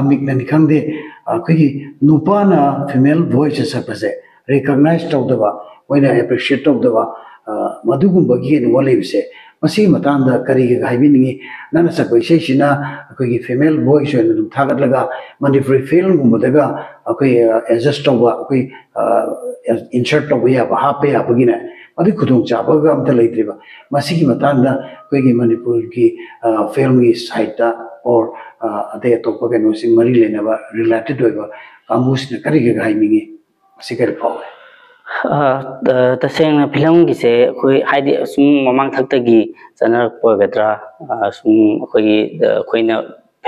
ꯑꯃꯤꯛꯅꯅꯤ ꯈꯪꯗꯦ ꯑꯩꯈꯣꯏꯒꯤ ꯅꯨꯄꯥꯅ ꯐꯤꯃꯦꯜ ꯚꯣꯏꯁ ꯁꯛꯄꯁꯦ ꯔꯤꯀꯛꯅꯥꯏꯖ ꯇꯧꯗꯕ ꯃꯣꯏꯅ ꯑꯦꯄ꯭ꯔꯤꯁꯤꯌꯦꯠ ꯇꯧꯗꯕ ꯃꯗꯨꯒꯨꯝꯕꯒꯤ ꯀꯩꯅꯣ ꯂꯩꯕꯁꯦ ꯃꯁꯤꯒꯤ ꯃꯇꯥꯡꯗ ꯀꯔꯤꯒ ꯍꯥꯏꯕꯤꯅꯤꯡꯉꯤ ꯅꯪꯅ ꯁꯛꯄ ꯏꯁꯩꯁꯤꯅ ꯑꯩꯈꯣꯏꯒꯤ ꯐꯤꯃꯦꯜ ꯚꯣꯏꯁ ꯑꯣꯏꯅ ꯑꯗꯨꯝ ꯊꯥꯒꯠꯂꯒ ꯃꯅꯤꯄꯨꯔꯤ ꯐꯤꯜꯝꯒꯨꯝꯕꯗꯒ ꯑꯩꯈꯣꯏ ꯑꯦꯗꯖꯁ ꯇꯧꯕ ꯑꯩꯈꯣꯏ ꯏꯟꯁꯔꯠ ꯇꯧꯕ ꯌꯥꯕ ꯍꯥꯞꯄ ꯌꯥꯕꯒꯤꯅꯦ ꯑꯗꯨꯒꯤ ꯈꯨꯗꯣꯡꯆꯥꯕꯒ ꯑꯝꯇ ꯂꯩꯇ꯭ꯔꯤꯕ ꯃꯁꯤꯒꯤ ꯃꯇꯥꯡꯗ ꯑꯩꯈꯣꯏꯒꯤ ꯃꯅꯤꯄꯨꯔꯒꯤ ꯐꯤल्मꯒꯤ ꯁꯥꯏꯠꯇ ꯑꯣꯔ ꯑꯇꯩ ꯑꯇꯣꯞꯄ ꯀꯩꯅꯣꯁꯤꯡ ꯃꯔꯤ ꯂꯩꯅꯕ ꯔꯤꯂꯦꯇꯦड ꯑꯣꯏꯕ ꯀꯥꯡꯕꯨꯁꯤꯅ ꯀꯔꯤꯒ ꯍꯥꯏꯅꯤꯡꯉꯤ ꯃꯁꯤ ꯀꯔꯤ ꯐꯥꯎꯋꯦ ꯇꯁꯦꯡꯅ ꯐꯤꯂꯝꯒꯤꯁꯦ ꯑꯩꯈꯣꯏ ꯍꯥꯏꯗꯤ ꯁꯨꯝ ꯃꯃꯥꯡꯊꯛꯇꯒꯤ ꯆꯠꯅꯔꯛꯄ ꯑꯣꯏꯒꯗ꯭ꯔꯥ ꯁꯨꯝ ꯑꯩꯈꯣꯏꯅ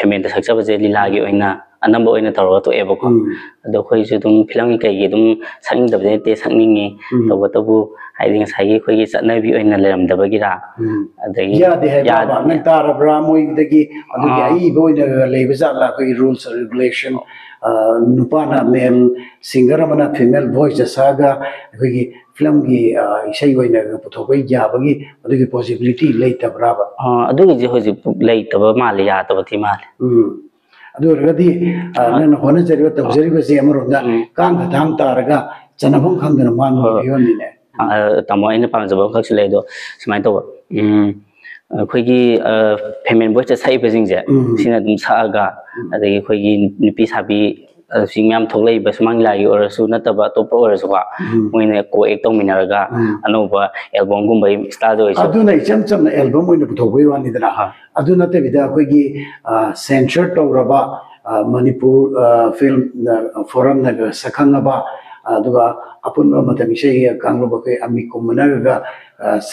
ꯐꯦꯃꯦꯟꯗ ꯁꯛꯆꯕꯁꯦ ꯂꯤꯂꯥꯒꯤ ꯑꯣꯏꯅ ꯑꯅꯝꯕ ꯑꯣꯏꯅ ꯇꯧꯔꯒ ꯇꯣꯛꯑꯦꯕꯀꯣ ꯑꯗꯣ ꯑꯩꯈꯣꯏꯁꯨ ꯑꯗꯨꯝ ꯐꯤꯂꯝꯒꯤ ꯀꯩꯒꯤ ꯑꯗꯨꯝ ꯁꯛꯅꯤꯡꯗꯕꯗꯤ ꯅꯠꯇꯦ ꯁꯛꯅꯤꯡꯉꯤ ꯇꯧꯕꯇꯕꯨ ꯍꯥꯏꯗꯤ ꯉꯁꯥꯏꯒꯤ ꯑꯩꯈꯣꯏꯒꯤ ꯆꯠꯅꯕꯤ ꯑꯣꯏꯅ ꯂꯩꯔꯝꯗꯕꯒꯤꯔꯥ ꯑꯗꯒꯤ ꯌꯥꯗꯦ ꯍꯥꯏꯕ ꯅꯪ ꯇꯥꯔꯕ꯭ꯔꯥ ꯃꯣꯏꯗꯒꯤ ꯑꯗꯨꯒꯤ ꯑꯏꯕ ꯑꯣꯏꯅ ꯂꯩꯕ ꯖꯥꯠꯂꯥ ꯑꯩꯈꯣꯏꯒꯤ ꯔꯨꯜꯁ ꯔꯤꯒꯨꯂꯦꯁꯟ ꯅꯨꯄꯥꯅ ꯃꯦꯜ ꯁꯤꯡꯒꯔ ꯑꯃꯅ ꯐꯤꯃꯦꯜ ꯚꯣꯏꯁꯇ ꯁꯛꯑꯒ ꯑꯩꯈꯣꯏꯒꯤ ꯐꯤꯂꯝꯒꯤ ꯏꯁꯩ ꯑꯣꯏꯅ ꯄꯨꯊꯣꯛꯄ ꯌꯥꯕꯒꯤ ꯑꯗꯨꯒꯤ ꯄꯣꯁꯤꯕꯤꯂꯤꯇꯤ ꯂꯩꯇꯕ꯭ꯔꯥꯕ ꯑꯗꯨꯒꯤꯁꯦ ꯍꯧꯖꯤꯛ ꯂꯩꯇꯕ ꯃꯥꯜꯂꯦ ꯌꯥꯗꯕꯗꯤ ꯃꯥꯜꯂꯦ ꯑꯗꯨ ꯑꯣꯏꯔꯒꯗꯤ ꯅꯪꯅ ꯍꯣꯠꯅꯖꯔꯤꯕ ꯇꯧꯖꯔꯤꯕꯁꯦ ꯑꯃꯔꯣꯝꯗ ꯀꯥꯡꯒ ꯊꯥꯡ ꯇꯥꯔꯒ ꯆꯟꯅꯐꯝ ꯈꯪꯗꯅ ꯃꯥꯡꯕꯒꯤ ꯐꯤꯕꯝꯅꯤꯅꯦ ꯇꯥꯃꯣ ꯑꯩꯅ ꯄꯥꯝꯖꯕ ꯑꯃꯈꯛꯁꯨ ꯂꯩ ꯑꯗꯣ ꯁꯨꯃꯥꯏꯅ ꯇꯧꯕ ꯑꯩꯈꯣꯏꯒꯤ ꯐꯦꯃꯦꯟ ꯚꯣꯏꯁꯇ ꯁꯛꯏꯕꯁꯤꯡꯁꯦ ꯁꯤꯅ ꯑꯗꯨꯝ ꯁꯛꯑꯒ ꯑꯗꯒꯤ ꯑꯩꯈꯣꯏꯒꯤ ꯅꯨꯄꯤ ꯁꯥꯕꯤ ꯁꯤꯡ ꯃꯌꯥꯝ ꯊꯣꯛꯂꯛꯏꯕ ꯁꯨꯃꯥꯡ ꯂꯤꯂꯥꯒꯤ ꯑꯣꯏꯔꯁꯨ ꯅꯠꯇꯕ ꯑꯇꯣꯞꯄ ꯑꯣꯏꯔꯁꯨꯀꯣ ꯃꯣꯏꯅ ꯀꯣ ꯑꯦꯛ ꯇꯧꯃꯤꯟꯅꯔꯒ ꯑꯅꯧꯕ ꯑꯦꯜꯕꯝꯒꯨꯝꯕꯒꯤ ꯁ꯭ꯇꯥꯏꯜꯗ ꯑꯣꯏꯔꯁꯨ ꯑꯗꯨꯅ ꯏꯆꯝ ꯆꯝꯅ ꯑꯦꯜꯕꯝ ꯑꯣꯏꯅ ꯄꯨꯊꯣꯛꯄꯒꯤ ꯋꯥꯅꯤꯗꯅ ꯑꯗꯨ ꯅꯠꯇꯕꯤꯗ ꯑꯩꯈꯣꯏꯒꯤ ꯁꯦꯟꯁꯔ ꯇꯧꯔꯕ ꯃꯅꯤꯄꯨꯔ ꯐꯤꯜꯝ ꯐꯣꯔꯝꯅꯒ ꯁꯛꯈꯪꯉꯕ ꯑꯗꯨꯒ ꯑꯄꯨꯟꯕ ꯃꯇꯝ ꯏꯁꯩ ꯀꯥꯡꯂꯨꯞ ꯑꯩꯈꯣꯏ ꯑꯃꯤꯛꯀꯨꯝꯕꯅꯒ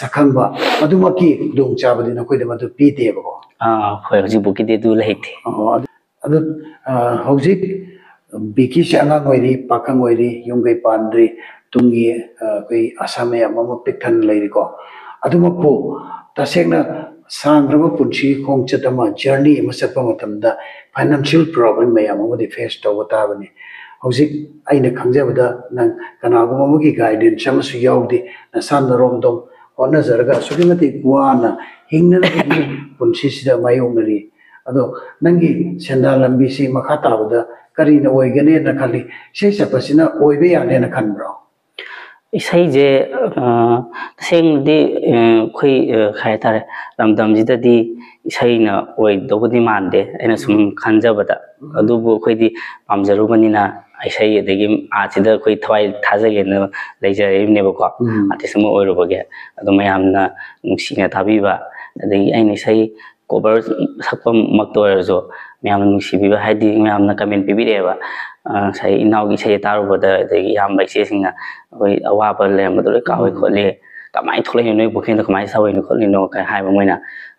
ꯁꯛꯈꯪꯕ ꯑꯗꯨꯃꯛꯀꯤ ꯈꯨꯗꯣꯡꯆꯥꯕꯗꯤ ꯅꯈꯣꯏꯗ ꯃꯗꯨ ꯄꯤꯗꯦꯕꯀꯣ ꯍꯣꯏ ꯍꯧꯖꯤꯛꯐꯥꯎꯒꯤꯗꯤ ꯑꯗꯨ ꯂꯩꯇꯦ ꯑꯗꯨ ꯍꯧꯖꯤꯛ ꯕꯤꯀꯤꯁꯦ ꯑꯉꯥꯡ ꯑꯣꯏꯔꯤ ꯄꯥꯈꯪ ꯑꯣꯏꯔꯤ ꯌꯨꯝ ꯀꯩ ꯄꯥꯟꯗ꯭ꯔꯤ ꯇꯨꯡꯒꯤ ꯑꯩꯈꯣꯏ ꯑꯁꯥ ꯃꯌꯥꯝ ꯑꯃ ꯄꯤꯛꯊꯟꯅ ꯂꯩꯔꯤꯀꯣ ꯑꯗꯨꯃꯛꯄꯨ ꯇꯁꯦꯡꯅ ꯁꯥꯡꯈ꯭ꯔꯕ ꯄꯨꯟꯁꯤ ꯈꯣꯡꯆꯠ ꯑꯃ ꯖꯔꯅꯤ ꯑꯃ ꯆꯠꯄ ꯃꯇꯝꯗ ꯐꯥꯏꯅꯥꯟꯁꯤꯌꯦꯜ ꯄ꯭ꯔꯣꯕ꯭ꯂꯦꯝ ꯃꯌꯥꯝ ꯑꯃꯗꯤ ꯐꯦꯁ ꯇꯧꯕ ꯇꯥꯕꯅꯤ ꯍꯧꯖꯤꯛ ꯑꯩꯅ ꯈꯪꯖꯕꯗ ꯅꯪ ꯀꯅꯥꯒꯨꯝꯕ ꯑꯃꯒꯤ ꯒꯥꯏꯗꯦꯟꯁ ꯑꯃꯁꯨ ꯌꯥꯎꯗꯦ ꯅꯁꯥꯅꯔꯣꯝꯗꯣꯝ ꯍꯣꯠꯅꯖꯔꯒ ꯑꯁꯨꯛꯀꯤ ꯃꯇꯤꯛ ꯋꯥꯅ ꯍꯤꯡꯅꯅꯕꯒꯤ ꯄꯨꯟꯁꯤꯁꯤꯗ ꯃꯥꯌꯣꯛꯅꯔꯤ ꯑꯗꯣ ꯅꯪꯒꯤ ꯁꯦꯟꯗꯥꯟ ꯂꯝꯕꯤꯁꯤ ꯃꯈꯥ ꯇꯥꯕꯗ ꯀꯔꯤꯅ ꯑꯣꯏꯒꯅꯦꯅ ꯈꯜꯂꯤ ꯏꯁꯩ ꯁꯛꯄꯁꯤꯅ ꯑꯣꯏꯕ ꯌꯥꯅꯦꯅ ꯈꯟꯕ꯭ꯔꯣ ꯏꯁꯩꯁꯦ ꯇꯁꯦꯡꯅꯗꯤ ꯑꯩꯈꯣꯏ ꯀꯩ ꯍꯥꯏꯇꯥꯔꯦ ꯂꯝꯗꯝꯁꯤꯗꯗꯤ ꯏꯁꯩꯅ ꯑꯣꯏꯗꯧꯕꯗꯤ ꯃꯥꯟꯗꯦ ꯑꯩꯅ ꯁꯨꯝ ꯈꯟꯖꯕꯗ ꯑꯗꯨꯕꯨ ꯑꯩꯈꯣꯏꯗꯤ ꯄꯥꯝꯖꯔꯨꯕꯅꯤꯅ ꯏꯁꯩ ꯑꯗꯒꯤ ꯑꯥꯔꯠꯁꯤꯗ ꯑꯩꯈꯣꯏ ꯊꯋꯥꯏ ꯊꯥꯖꯒꯦꯅ ꯂꯩꯖꯔꯤꯕꯅꯦꯕꯀꯣ ꯑꯥꯔꯇꯤꯁ ꯑꯃ ꯑꯣꯏꯔꯨꯕꯒꯤ ꯑꯗꯣ ꯃꯌꯥꯝꯅ ꯅꯨꯡꯁꯤꯅ ꯇꯥꯕꯤꯕ ꯑꯗꯒꯤ ꯑꯩꯅ ꯏꯁꯩ ꯀꯣꯚꯔ ꯁꯛꯄꯃꯛꯇ ꯑꯣꯏꯔꯁꯨ ꯃꯌꯥꯝꯅ ꯅꯨꯡꯁꯤꯕꯤꯕ ꯍꯥꯏꯗꯤ ꯃꯌꯥꯝꯅ ꯀꯃꯦꯟ ꯄꯤꯕꯤꯔꯛꯑꯦꯕ ꯉꯁꯥꯏ ꯏꯅꯥꯎꯒꯤ ꯏꯁꯩ ꯇꯥꯔꯨꯕꯗ ꯑꯗꯒꯤ ꯏꯌꯥꯝꯕ ꯏꯆꯦꯁꯤꯡꯅ ꯑꯩꯈꯣꯏ ꯑꯋꯥꯕ ꯂꯩꯔꯝꯕꯗꯣ ꯂꯣꯏ ꯀꯥꯎꯋꯦ ꯈꯣꯠꯂꯤ ꯀꯃꯥꯏꯅ ꯊꯣꯛꯂꯛꯏꯅꯣ ꯅꯣꯏ ꯄꯨꯈ꯭ꯔꯤꯗ ꯀꯃꯥꯏꯅ ꯁꯧꯔꯤꯅꯣ ꯈꯣꯠꯂꯤꯅꯣ ꯀꯥꯏ ꯍꯥꯏꯕ ꯃꯣꯏꯅ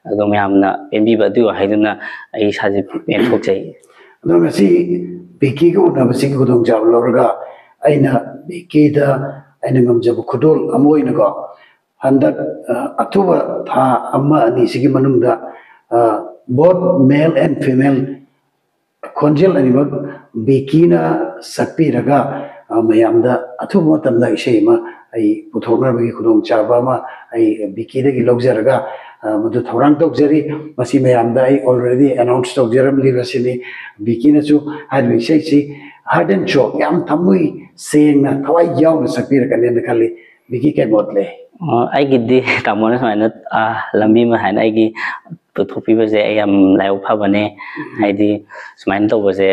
ꯑꯗꯣ ꯃꯌꯥꯝꯅ ꯄꯦꯟꯕꯤꯕ ꯑꯗꯨꯒꯤ ꯋꯥꯍꯩꯗꯨꯅ ꯑꯩ ꯏꯁꯥꯁꯦ ꯄꯦꯟꯊꯣꯛꯆꯩ ꯑꯗꯣ ꯉꯁꯤ ꯕꯤꯀꯤꯒ ꯎꯅꯕꯁꯤꯒꯤ ꯈꯨꯗꯣꯡꯆꯥꯕ ꯂꯧꯔꯒ ꯑꯩꯅ ꯕꯤꯀꯤꯗ ꯑꯩꯅ ꯉꯝꯖꯕ ꯈꯨꯗꯣꯜ ꯑꯃ ꯑꯣꯏꯅꯀꯣ ꯍꯟꯗꯛ ꯑꯊꯨꯕ ꯊꯥ ꯑꯃ ꯑꯅꯤꯁꯤꯒꯤ ꯃꯅꯨꯡꯗ ꯕꯣꯠ ꯃꯦꯜ ꯑꯦꯟ ꯐꯤꯃꯦꯜ ꯈꯣꯟꯖꯦꯜ ꯑꯅꯤꯃꯛ ꯕꯤꯀꯤꯅ ꯁꯛꯄꯤꯔꯒ ꯃꯌꯥꯝꯗ ꯑꯊꯨꯕ ꯃꯇꯝꯗ ꯏꯁꯩ ꯑꯃ ꯑꯩ ꯄꯨꯊꯣꯛꯅꯕꯒꯤ ꯈꯨꯗꯣꯡꯆꯥꯕ ꯑꯃ ꯑꯩ ꯕꯤꯀꯤꯗꯒꯤ ꯂꯧꯖꯔꯒ ꯃꯗꯨ ꯊꯧꯔꯥꯡ ꯇꯧꯖꯔꯤ ꯃꯁꯤ ꯃꯌꯥꯝꯗ ꯑꯩ ꯑꯣꯜꯔꯦꯗꯤ ꯑꯦꯅꯥꯎꯟꯁ ꯇꯧꯖꯔꯝꯂꯤꯕꯁꯤꯅꯤ ꯕꯤꯀꯤꯅꯁꯨ ꯍꯥꯏꯔꯤꯕ ꯏꯁꯩꯁꯤ ꯍꯥꯔꯠ ꯑꯦꯟ ꯁꯣꯜ ꯌꯥꯝ ꯊꯃꯣꯏ ꯁꯦꯡꯅ ꯊꯋꯥꯏ ꯌꯥꯎꯅ ꯁꯛꯄꯤꯔꯛꯀꯅꯦꯅ ꯈꯜꯂꯤ ꯕꯤꯀꯤ ꯀꯩ ꯃꯣꯠ ꯂꯩ ꯑꯩꯒꯤꯗꯤ ꯇꯥꯃꯣꯅ ꯁꯨꯃꯥꯏꯅ ꯂꯝꯕꯤ ꯑꯃ ꯍꯥꯏꯅ ꯑꯩꯒꯤ ꯄꯨꯊꯣꯛꯄꯤꯕꯁꯦ ꯑꯩ ꯌꯥꯝ ꯂꯥꯏꯕꯛ ꯐꯕꯅꯦ ꯍꯥꯏꯗꯤ ꯁꯨꯃꯥꯏꯅ ꯇꯧꯕꯁꯦ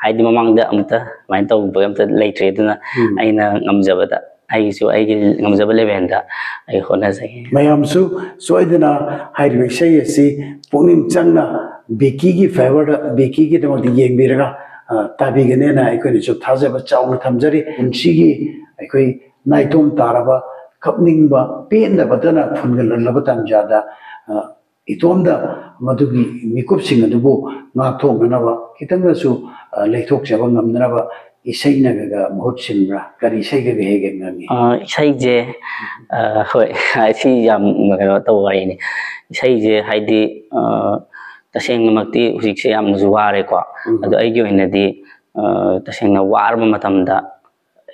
ꯍꯥꯏꯗꯤ ꯃꯃꯥꯡꯗ ꯑꯃꯨꯛꯇ ꯁꯨꯃꯥꯏꯅ ꯇꯧꯕ ꯑꯝꯇ ꯂꯩꯇ꯭ꯔꯦ ꯑꯗꯨꯅ ꯑꯩꯅ ꯉꯝꯖꯕꯗ ꯑꯩꯒꯤꯁꯨ ꯑꯩꯒꯤ ꯉꯝꯖꯕ ꯂꯦꯚꯦꯜꯗ ꯑꯩ ꯍꯣꯠꯅꯖꯩ ꯃꯌꯥꯝꯁꯨ ꯁꯣꯏꯗꯅ ꯍꯥꯏꯔꯤꯕ ꯏꯁꯩ ꯑꯁꯤ ꯄꯨꯛꯅꯤꯡ ꯆꯪꯅ Vicky ki favor Vicky ki tamang di yeng biraga tabi gane na ikoi ni chuk thaze ba chaw na thamjari unsi gi ikoi naitom taraba kapning ba pen da badana phungal laba tam jada itomda madugi mikup sing adubu nga thong na ba kitang su leithok chaba ngamna ba isai na ga mahut simbra kari isai ga he ga ngami isai je hoi si yam ngano tawai ni isai je haidi tasengmakti hujikse yam zuware ko ado aigi oinadi tasengna warba matamda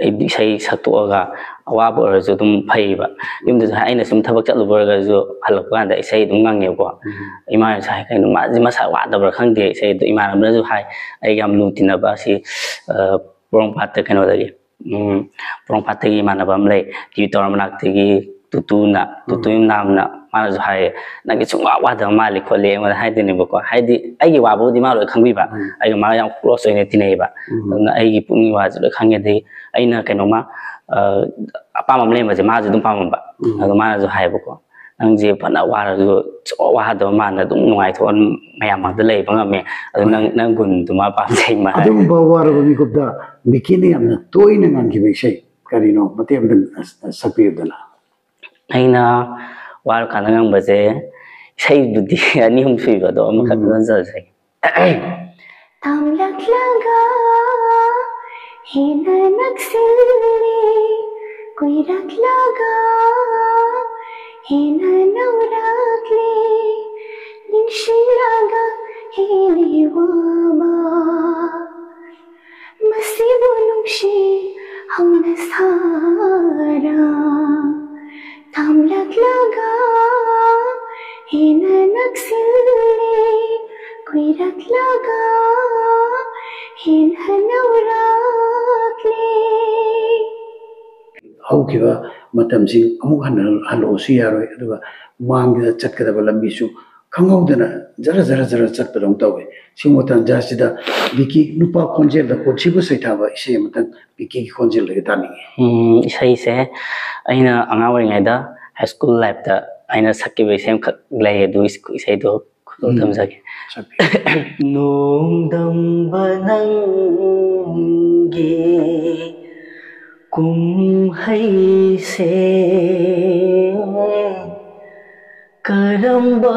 isai saktoga awaba orjo dum phaiba yumda aina sum thabak chatlubarga jo halakanda isai dum ngange ko ima sai kaino maji masa wadabra khangde isai do imana bra jo hai ai yam lutina ba si prong patte kaino dagi prong patte gi mana bam lei ti tormanak tigi tutuna tutuyum namna mana jo hai nagi chungwa wada mali khole ma hai dine bako hai di ai gi wabu di ma lo khangbi ba ai ma yang close oine tinei ba na ai gi pungni wa jo khange de aina kaino ma apam le ma je ma jo dum pam ba ado mana jo hai bako nang je phana wa jo wa do mana dum ngai thon mayam ma de lei ba ngame ado nang gun duma pa sei ma adum ba war ba mi gupda bikini amna toina ngan ki be sei karino matem den sapi dana aina war kana ngang ba je sei budi ani hum sui ba do ma kha dan sa sei tamlak laga hina naksilli kuirak laga hina naurakli ningshin laga hini wama masibu nungshi hauna sara tamlak laga hina naksilli kuirak laga hina naurakli haukiba matam sing amuk halo si yaroi aduga mangda chatkada lambi su khanghaudana jara jara jara chatpadong tawe singmotan jasida Vicky nupa khonjel da kochibu saithaba ise matan Vicky ki khonjel le tani isai se aina anga wari ngai da high school life da aina sakki be sem khak lai du isai do khudam jage nong dam banangi kum hai se karamba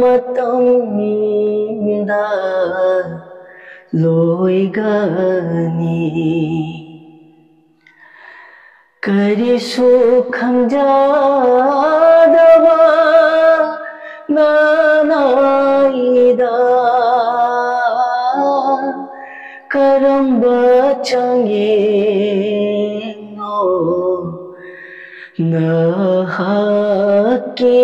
matamda loigani karisu khangjadaba nanaida karamba change no nahake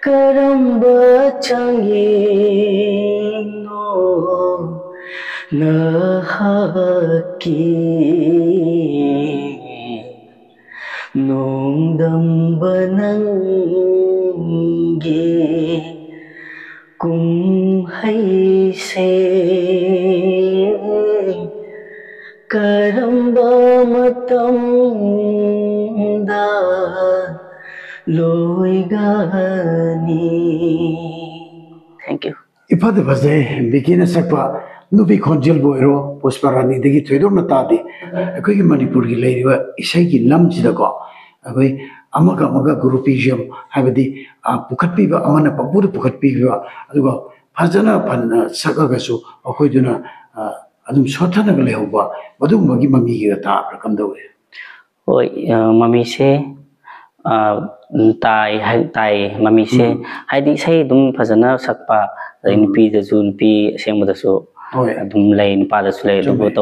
karamba change no nahake nongdam banangi kum hai se karamba matamda loigani. thank you ifade baze Vicky na sakpa nubi khonjel boiro pusparani degi thoidor na tadi akoi ki Manipur gi leiriwa isai gi lam jida ko akoi amaga groupism habadi pukhatpi ba amana papur pukhatpi ba aduga phajana phan sakaga su akoi duna adum sothana ga lehoba badum magi mami gi ta rakam dawe oi mami se tai mami se haidi sai dum phajana sakpa nupi da su nupi sengma da su adum lei nupa da su lei do to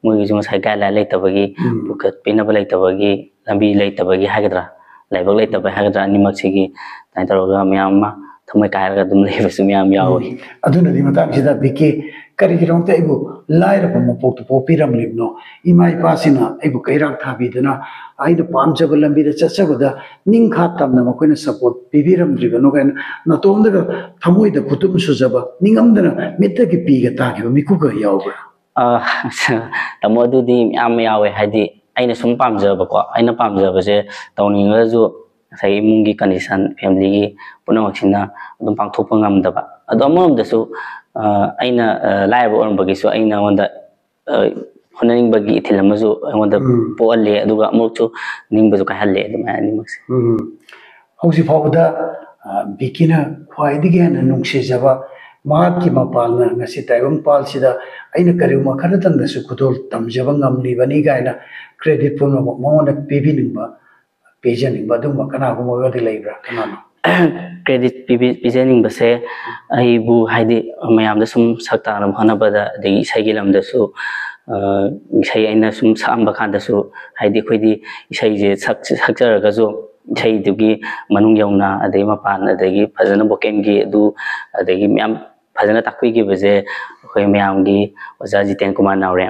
moi gi jong sai ga la lei tabagi bukat pina ba lei tabagi lambi lei tabagi hagadra laibak lei tabai hagadra ni maksigi tai taroga myam ma thamai kai ga dum lei basu myam yawi aduna di mata sida Vicky kari girong ta ibu laira pa mopok to popiram libno imai pasina ibu kairang thabi dana aida pamjaba lambi da chachaba ning kha tamna makoina support pibiram dribano kan na tomda ga thamoi da kutum sujaba ningamdana mitta ki piga ta ki miku ga yawba tamo du di myam yawi hadi aina sum pamjaba ko aina pamjaba se tawning ga ju sai imungi condition family puno maksina adum pangthokpa ngamdaba adom amamdasu aina live on bagisu aina wanda honaning bagi ithilamasu wanda poalle aduga amukchu ningbasu kahalle adumani maksi hausi fawda bikina khwaidige na nungsi jaba mahaki mapalna ngasi taibang pal sida aina kariuma kharatang nasu khudol tamjaba ngamli bani gaina credit puno mona pibi ningba pejaning badum kana ko mogadi leibra kana credit pijaning base aibu haidi mayam da sum saktaram hanabada de isaigilam da su isai aina sum samba khanda su haidi khoidi isai je sakjaraga jo isai dugi manung yauna adai mapan adagi phajana boken gi du adagi myam phajana takwi gi baje khoi mayam gi oja jiten kumar naure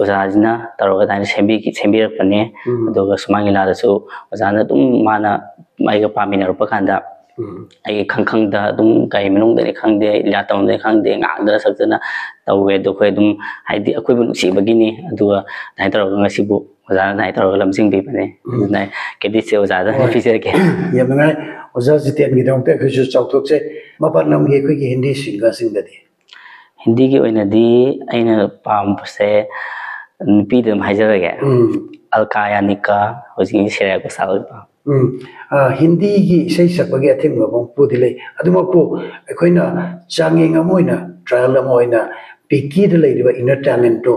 oja jina taroga dai sembi rakpane adoga sumangila da su oja na dum mana maiga pamina rupa khanda ai khangkhang da dum kai menung da khangde ila tawn da khangde nga da sakjana tawe do khoi dum haidi akoi bu si bagini aduga dai taroga ngasibu oja dai taroga lamsing bi bane nai kedi se oja da officer ke yamngai oja jiten gi dong te khu chautok che mapanam gi khoi gi hindi singa singdadi hindi ki oina di aina pam se pi dum hajarage alkayanika hoji sera ko sal pa hindi gi sei sakbagi athing mabong pudile adumapu ekhoina changing amoina trial amoina piki de leiba inner talent to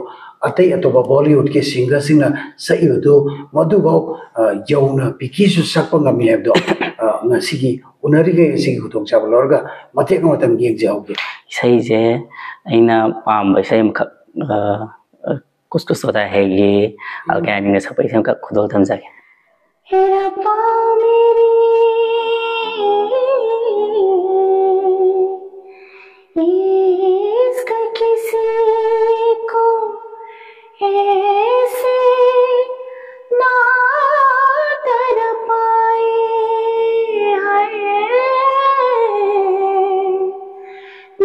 atai atoba bollywood ke singer singa saido madugo yauna piki su sakpanga mi hebdo ngasigi unari ge sigi hutong chabalorga matek matam gi exauge sai je aina pam sai am कुछ होता है ये अलगैनिंग ने सब ऐसे का खुद होता है हेरा मेरी इसका किसी को ऐसे ना तर पाए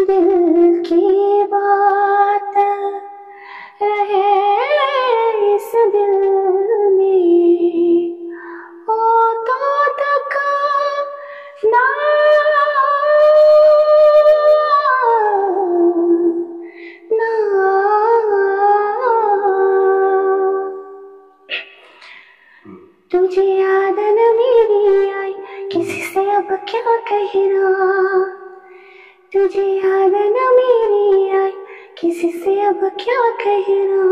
दिल की बात रहे इस दिल में ओ तो तक ना ना तुझे याद न मेरी आई किसी से अब क्या कहना तुझे याद न मेरी आई किसी से अब क्या कहना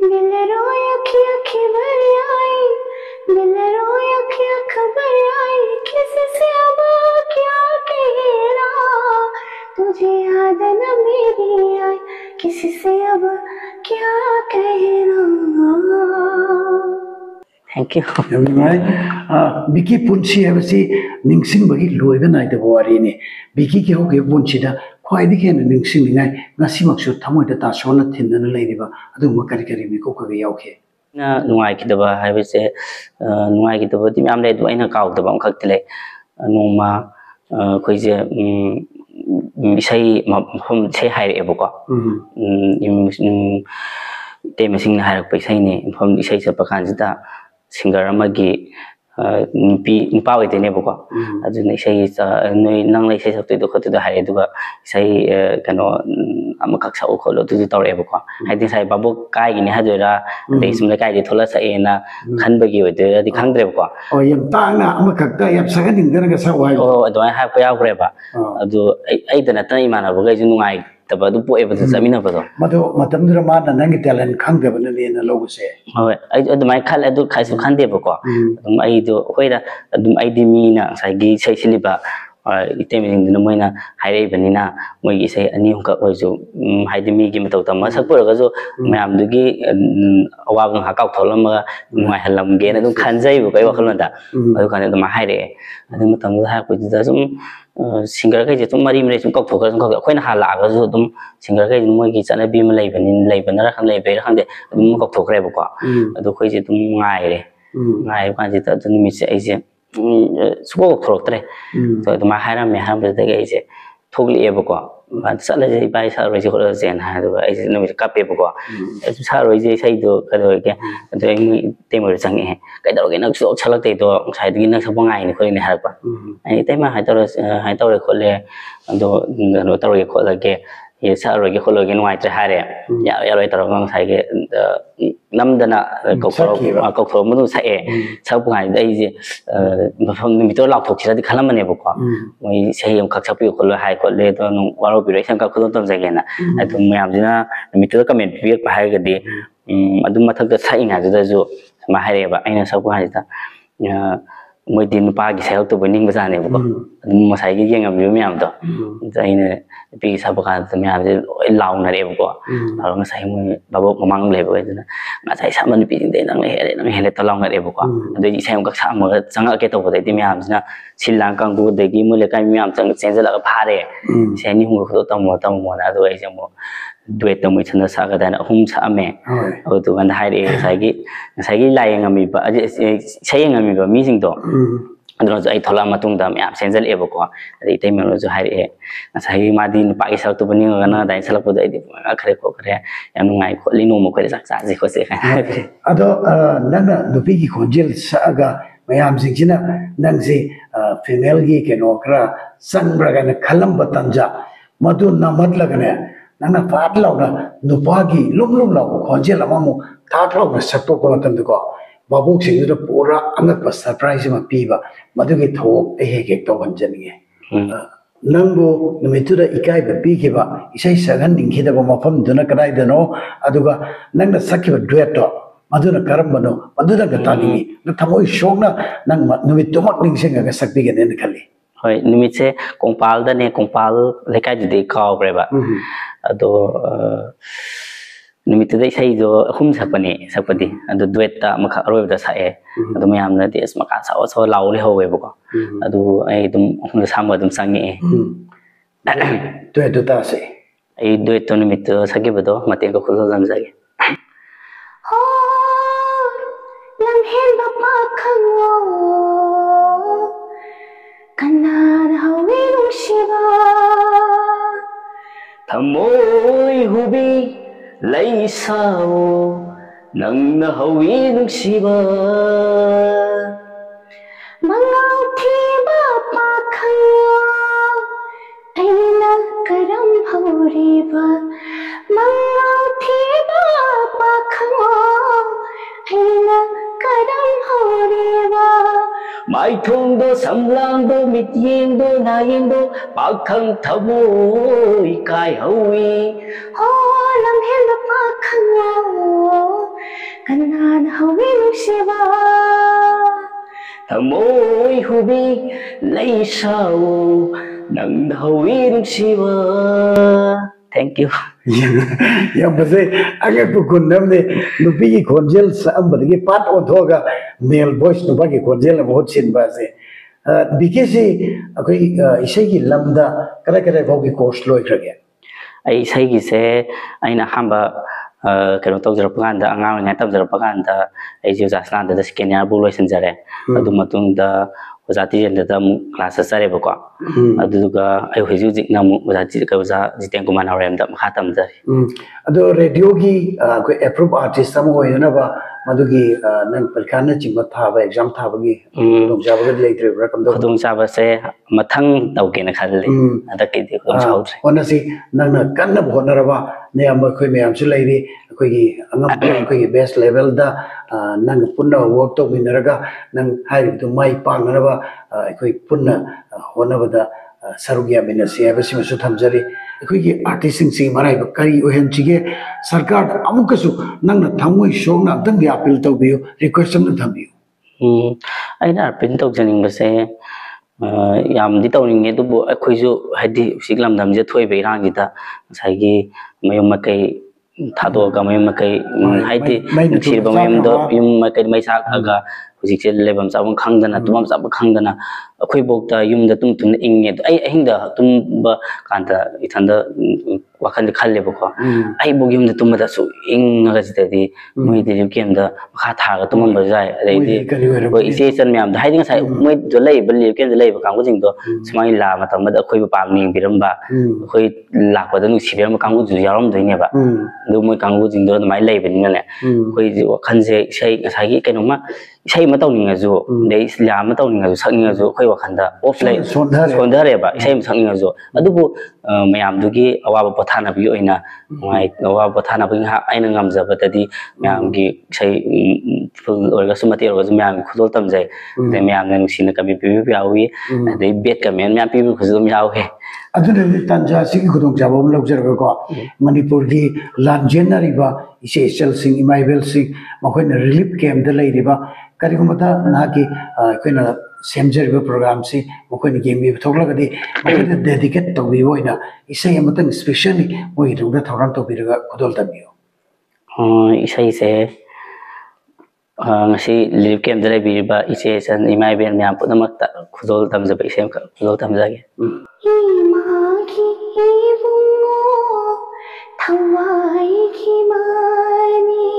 दिल रोया कि खबर आई दिल रोया कि खबर आई किसी से अब क्या कहना तुझे याद न मेरी आई किसी से अब क्या कहना thank you yamngai biki punchi habasi ningsing bagi loiba nai de wari ni biki ki hoge punchi da khwai di ken ningsing ngai ngasi maksu thamoi da ta sona thinna leiriba adu ma kari kari mi ko ko yauke na nuai kidaba habise nuai kidaba ti myam le du aina kaw da bam khak tile noma khoi je isai hom sei hai re ko te mesing na harak paisai ne hom isai sa pakan jita singer amagi nupa oidene bako aduna isai noi nang lai sai sakte do khote do hai duga isai kano amakak sa kholo tu tawre bako haidin sai babu kai gi ne hajora dei sumle kai di thola sa ena khan bagi oide di khangdre bako o yam ta na amakak ta yam sagadin dana ga sa wai o adoi ha ko yaw kre ba adu ai dana tan imana ba ga ju ngai taba du po e ba samina ba do mado matam dura ma na nang talent khangga ba ne na logo se hoi ai adumai khal adu khaisu khande ba ko adum ai do hoida adum ai di mi na sai gi sai siliba iteming dina moina hairei banina moi gi sai ani hum ka oisu haidi mi gi matau tam sak pura ga jo mayam du gi awab ha kauk tholam ma ngai halam ge na dum khanjai bu kai wakal da adu kan dum haire adu matam da ha ku da sum singer kai je tum mari mre sum kauk thoka sum kauk khoina ha la ga jo dum singer kai moi gi chana bi ma lei banin lei banara khan lei be khang de dum kauk thokre bu ko adu khoi je dum ngai re ngai ba je ta dum mi se ai je suko thok tre to dum ha ra me ha ba de ga je थोगलिएबको चलजे इबाई सारोइसे खोल जेन हादो आई नमित कापेबको सारोइसे सैदो कदोगे अदो आई मु तेमर चंगे कदोगे नक सो छलकते तो साइदगी नक सबंगाइ नि खोलिने हारपा आई तेमा हाइतोरे खोले अदो नो तरोगे खोलगे ये सारोगे खोलगे नुआइत्रे हारे या यारोय तरोगं साइगे नमदना कौथो मदु साए सापुगाइ आइजे मफम निमितो लाथोखिरादि खलमनेबको मोइ सहीम खक्सपि खोल हाइ खोले तो नु वारो बिरै संका खोदो तमजगेना अदु मयामजिना निमितो कमेन्ट पिक पाहागदि अदु मथक साइङा जदजु मा हाइरेबा आइना सापुगाइदा मोइदि नुपागी साइल तो बनिंग बजानेबको अदु मसाइगे गेंगम म्यामदो जाइने पि साबका म्यामजे लाउनरेबको आरो मसाइ मोइ बाबो ममांग लेबो इदना मसाइ सामन पिजिं दे नंग हेले त लाउनरेबको अदु इसाइम कक साम जंगा के तो बदि म्यामजिना सिलां कांगु देगी मुले काइ म्याम चंग चेंजला फारे सेनि हुंगो खो तमो ना अदु आइजमो दुएट तमoi छना सागदाना अहुम सामे अदु गन हाइरे साइगी लायंगमिबा सायंगमिबा मिसिंग तो अदुनो जो आई थोला मतुंग दा म्याम सेंजल एबको अदि तैमेलो जो हाइरे साइ मादि पाइ सक तो बनि गना दाइ सलक पद आइदि खरे को खरे याम नुंगाइ खोलि नोमो खरे साक साजि खोसे अदो नंग नुपी की खोंजेल सागा मैम सिंगसिना नंगसे फीमेल की केनो खरा संब्रगन खलम बतंजा मधु नमतलगने नंगना फाट लाउना नुपागी लुम लाउ खोंजेल अममु थाट लाउ सत्तो मतंदको बाबूक सिंगदो पूरा अंगक सरप्राइज में पीबा मधुगे थोक हेक तो हंजनिए नंगो नमितुदा इकाय पीखिबा इसै सगन निंखिदबा मफम दुना कदाइदनो अदुगा नंगना सखिबा ड्वेटो मधुना करमबनो मधुदा गतानी न थमोइ शोकना नंग नमित तुमक निंगसिंगा सकबिगेने खली होय निमितसे कोंपाल दने कोंपाल लेकाय जुदि कावब्रेबा अदो निमित्तदे सैदो अहुम सकपदी अदो दुएटा मखा अरोबदा साए अदो मयामना देस मका साओ लाउले होवेबको अदो आई दुम अहुम साम दुम संगे दुएटो तासे आई दुएटो निमित्त सकेबदो मते को खुलो जमजागे हो लम्हेन बपा खंगो कन्नाद हवे नुशिबा थमोइ हुबी लई साओ नंग हवी नुशिबा मंगाउ थीबा पाखंगो ऐना करम भौरीबा मंगाउ थीबा पाखंगो ऐना करम भौरीबा माइथोंदो समलांदो मित्येंदो नायेंदो पाखंग थमोइ काय हवी हो लम्हेन पाखंगो कन्नाद हवे नुशिबा थमोइ हुबी लई साओ नंग हवी नुशिबा थैंक यू या बसे अगे पुकुन्नम ने नुपी की खोंजेल सामबदगी पाट ओथोगा मेल वॉइस नुपा की खोंजेल बहुत सिनबा से बिकेसी अखै इसै की लमदा करे करे भौगी कोर्स लोइखरगे आई सही से आइना हम्बा कनो तौजरपगांदा अंगांग तौजरपगांदा आई जो जासलांदा सेकेंड इयर बु लोइसनजरे अदु मतुंगदा ओजाति जेंदा क्लास सरेबको अदुगा आई हुजुजिक नाम ओजाति कवजा जितें कुमार नारेमदा मखा तमजरी अदो रेडियो की कोई अप्रूव आर्टिस्ट सम होयनबा मदुगी नन परखाना चिंबा थाबा एग्जाम थाबगी दोम जाबगा लेत्रे रकम दो खदुम चाबसे मथंग तौकेना खले अदके दि खदुम चाउद्रे ओनसी नन कन्न भोनरबा ने अम खोय मेम सु लेरि अखोगी अंगम अखोगी बेस्ट लेवल दा नन पुन्ना वर्क तो मिनरगा नन हाइबदु माइ पांगरबा अखोय पुन्ना होनबदा सरुगिया मिनसी एबसिमसु थमजरी अखोगी आर्टिस्ट सिंग मराइब करी ओहेनचिगे सरकार अमुकसु नंगना थमोइ सोगना दंग अपील तौबियो रिक्वेस्ट न थम्बियो आइना अपील तौजनिंगबसे यामदि तौनिंगे दुबो अखोइजु हाइदि सिगलमदमजे थोइबे रांगिदा साइगी मयम मकै थादोगा मयम मकै हाइदि सिरबा मयम दो यम मकै मैसाक अगा ꯍꯧꯖꯤꯛꯁꯦ ꯂꯩꯐꯝ ꯆꯥꯐꯝ ꯈꯪꯗꯅ ꯇꯨꯝꯐꯝ ꯆꯥꯐꯝ ꯈꯪꯗꯅ ꯑꯩꯈꯣꯏꯐꯥꯎꯗ ꯌꯨꯝꯗ ꯇꯨꯝꯅ ꯏꯪꯉꯦ ꯑꯩ ꯑꯍꯤꯡꯗ ꯇꯨꯝꯕ ꯀꯥꯟꯗ ꯏꯊꯟꯗ ꯋꯥꯈꯜꯗ ꯈꯜꯂꯦꯕꯀꯣ ꯑꯩꯐꯥꯎ ꯌꯨꯝꯗ ꯇꯨꯝꯕꯗ ꯁꯨꯛ ꯏꯪꯉꯒ ꯁꯤꯗꯗꯤ ꯃꯣꯏꯗꯤ ꯔꯤꯂꯤꯐ ꯀꯦꯝꯗ ꯃꯈꯥ ꯊꯥꯔꯒ ꯇꯨꯝꯃꯝꯕꯁꯨ ꯌꯥꯏ ꯑꯗꯩꯗꯤ ꯑꯩꯈꯣꯏ ꯏꯆꯦ ꯏꯆꯟ ꯃꯌꯥꯝꯗꯣ ꯍꯥꯏꯗꯤ ꯉꯁꯥꯏ ꯃꯣꯏꯗ ꯂꯩꯔꯤꯕ ꯔꯤꯂꯤꯐ ꯀꯦꯝꯗ ꯂꯩꯔꯤꯕ ꯀꯥꯡꯕꯨꯁꯤꯡꯗꯣ ꯁꯨꯃꯥꯏꯅ ꯂꯥꯛ ꯃꯇꯝꯗ ꯑꯩꯈꯣꯏꯕꯨ ꯄꯥꯝꯅ ꯌꯦꯡꯕꯤꯔꯝꯕ ꯑꯩꯈꯣꯏ ꯂꯥꯛꯄꯗ ꯅꯨꯡꯁꯤꯕꯤꯔꯝꯕ ꯀꯥꯡꯕꯨꯗꯨꯁꯨ ꯌꯥꯎꯔꯝꯗꯣꯏꯅꯦꯕ ꯑꯗꯨ ꯃꯣꯏ ꯀꯥꯡꯕꯨꯁꯤꯡꯗꯣ ꯑꯗꯨꯃꯥꯏꯅ ꯂꯩꯕꯅꯤꯅꯅꯦ ꯑꯩꯈꯣꯏ ꯋꯥꯈꯜꯁꯦ ꯏꯁꯩ ꯉꯁꯥꯏꯒꯤ ꯀꯩꯅꯣꯝꯃ ꯏꯁꯩ ꯑꯃ ꯇꯧꯅꯤꯡꯉꯁꯨ ꯑꯗꯩ ꯂꯤꯂꯥ ꯑꯃ ꯇꯧꯅꯤꯡꯉꯁꯨ ꯁꯛꯅꯤꯡꯉꯁꯨ ꯑꯩꯈꯣꯏ ꯋꯥꯈꯜꯗ ꯑꯣꯐ ꯂꯩ ꯁꯣꯟꯊꯔꯦꯕ ꯏꯁꯩ ꯑꯃ ꯁꯛꯅꯤꯡꯉꯁꯨ ꯑꯗꯨꯕꯨ ꯃꯌꯥꯝꯗꯨꯒꯤ ꯑꯋꯥꯕ ꯄꯣꯊꯥꯅꯕꯒꯤ ꯑꯣꯏꯅ ꯑꯋꯥꯕ ꯄꯣꯊꯥꯅꯕꯒꯤ ꯉꯥꯏꯍꯥꯛ ꯑꯩꯅ ꯉꯝꯖꯕꯗꯗꯤ ꯃꯌꯥꯝꯒꯤ ꯏꯁꯩ ꯐꯨꯜ ꯑꯣꯏꯔꯒꯁꯨ ꯃꯇꯦꯛ ꯑꯣꯏꯔꯒꯁꯨ ꯃꯌꯥꯝꯒꯤ ꯈꯨꯗꯣꯜ ꯇꯝꯖꯩ ꯑꯗꯩ ꯃꯌꯥꯝꯅ ꯅꯨꯡꯁꯤꯅ ꯀꯃꯦꯟ ꯄꯤꯕꯤꯕ ꯌꯥꯎꯏ ꯑꯗꯩ ꯕꯦꯠ ꯀꯃꯦꯟ ꯃꯌꯥꯝ ꯄꯤꯕꯤꯕꯁꯨ ꯑꯗꯨꯝ ꯌꯥꯎꯋꯤ ꯑꯗꯨꯅꯗꯤ ꯇꯥꯟꯖꯥ ꯑꯁꯤꯒꯤ ꯈꯨꯗꯣꯡꯆꯥꯕ ꯑꯃ ꯂꯧꯖꯔꯒꯀꯣ ꯃꯅꯤꯄꯨꯔꯒꯤ ꯂꯥꯟꯖꯦꯟꯅꯔꯤꯕ ꯏꯆꯦ ꯏꯆꯜꯁꯤꯡ ꯏꯃꯥ ꯏꯕꯦꯜꯁꯤꯡ ꯃꯈꯣꯏꯅ ꯔꯤꯂꯤꯐ ꯀꯦꯝꯗ ꯂꯩꯔꯤꯕ ꯀꯔꯤꯒꯨꯝꯕꯗ ꯅꯍꯥꯛꯀꯤ ꯑꯩꯈꯣꯏꯅ ꯁꯦꯝꯖꯔꯤꯕ ꯄ꯭ꯔꯣꯒ꯭ꯔꯥꯝꯁꯤ ꯃꯈꯣꯏꯅ ꯌꯦꯡꯕꯤꯕ ꯊꯣꯛꯂꯒꯗꯤ ꯃꯈꯣꯏꯅ ꯗꯦꯗꯤꯀꯦꯠ ꯇꯧꯕꯤꯕ ꯑꯣꯏꯅ ꯏꯁꯩ ꯑꯃꯇꯪ ꯏꯁꯄꯦꯁꯤꯌꯦꯜꯂꯤ ꯃꯣꯏꯒꯤꯗꯃꯛꯇ ꯊꯧꯔꯥꯡ ꯇꯧꯕꯤꯔꯒ ꯈꯨꯗꯣꯜ ꯇꯝꯕꯤꯌꯨ ꯏꯁꯩꯁꯦ ngasi live camp da biriba iche san imai ben myam punamakta khudol tamjaba isem ka khudol tamjage imagi bungo thawai ki mani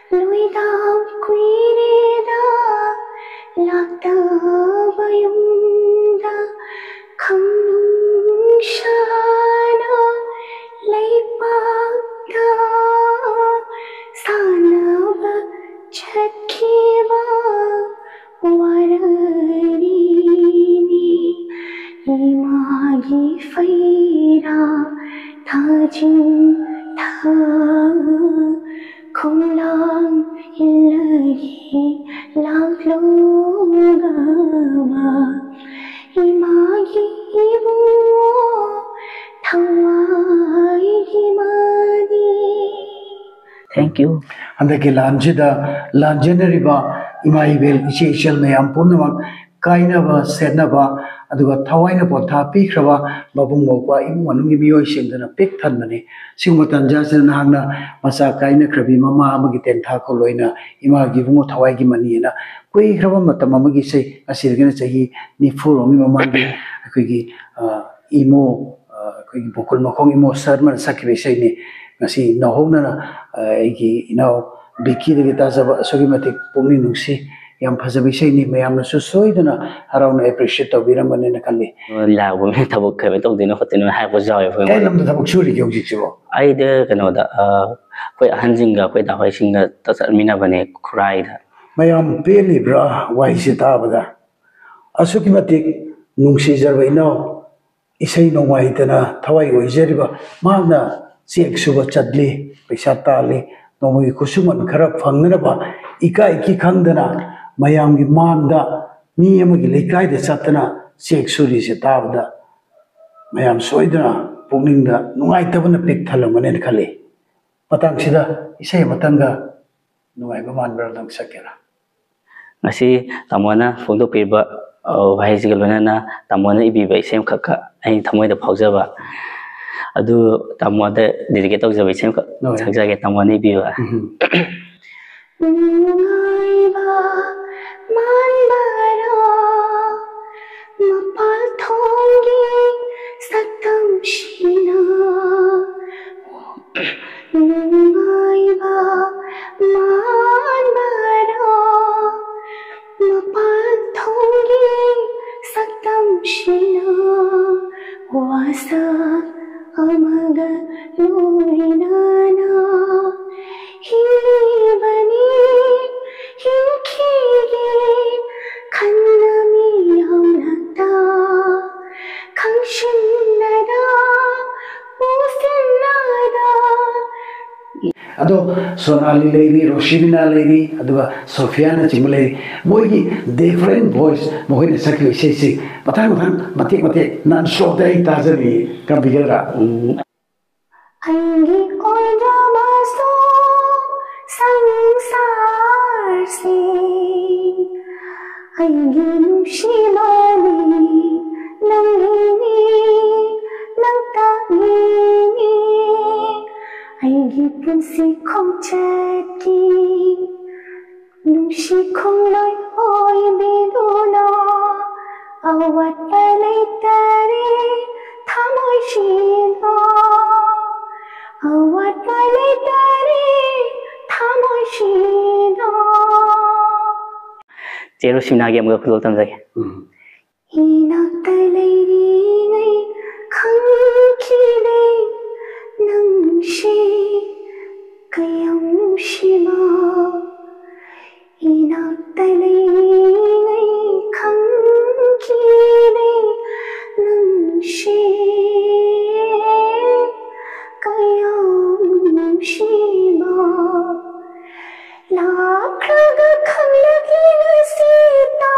luidam kuireda lakta bayumda khamnung shana leipakta sanaba chakhiwa wararini imagi faira thajin tha khonglang illagi laglogama imagi bungo thawai himani. Thank you. Andake lanjida lanjeneriba ima ibel iche ichel mayam punamak kainaba senaba aduga thawaina potha pikraba babung mokwa imu manungi miyoi singdana pik thanmani singma tanja sen hangna masa kaina krabi mama amagi tentha kholoina ima gibungo thawai gi mani na koi kraba matam amagi sei asirgena chahi ni furomi mamandi akoigi imo akoigi bokul makhong imo sarman sakbe sei ni ngasi nahongna aigi inau biki de tajaba asogi matik pumni nungsi yam phajabi sei ni mayamna su soidana harauna appreciate tabiramane na kalli la bo me tabuk khabe to dino khotino ha bo jaw e lam da tabuk suri gi ojik sibo ai de kano da koi ahanjinga koi da hoi singa ta sarmina bane khrai da mayam peli bra wai se ta bada asuki matik nungsi jarba inau isai no wai tana thawai oi jariba magna chek suba chadli paisa tali nomi kusuman khara phangnaba ikai ki khangdana mayam gi manda mi amagi lekai de chatna chek suri se tabda mayam soidana pungninga nungai tabana pik thalamane khale patang sida isai matanga nungai ba man bar dang sakera ngasi tamona phongdo piba vai jigalona tamona ibiba isem khaka ai thamoi da phaujaba adu tamoda dedicate tawjaba isem ka sagjage tamona ibiba Nungaiba manbara mapal thongi satam shina Nungaiba manbara mapal thongi satam shina wasa amaga lurinana Hilibani hilkige kannami yaunata kangshinnada usinnada ado sonali lady roshibina lady aduga sofiana chimlay moigi different voice mogi sakhi sesi patang mate nan show dai tazari kabigara Aingi oida maso sansar se Aingi nushimani nangini nangtangini Aingi punsi khomchati nungsi khongloi oibiduna awatpa leitare thamoi sina awatpa leitare thamoi sina Chero simna ge amga khudol tam jage inakta leiringai khangkhile nungsi kayam nushima inakta leiringai khangkhile nungsi kayam nushima lakraga khanglagi sita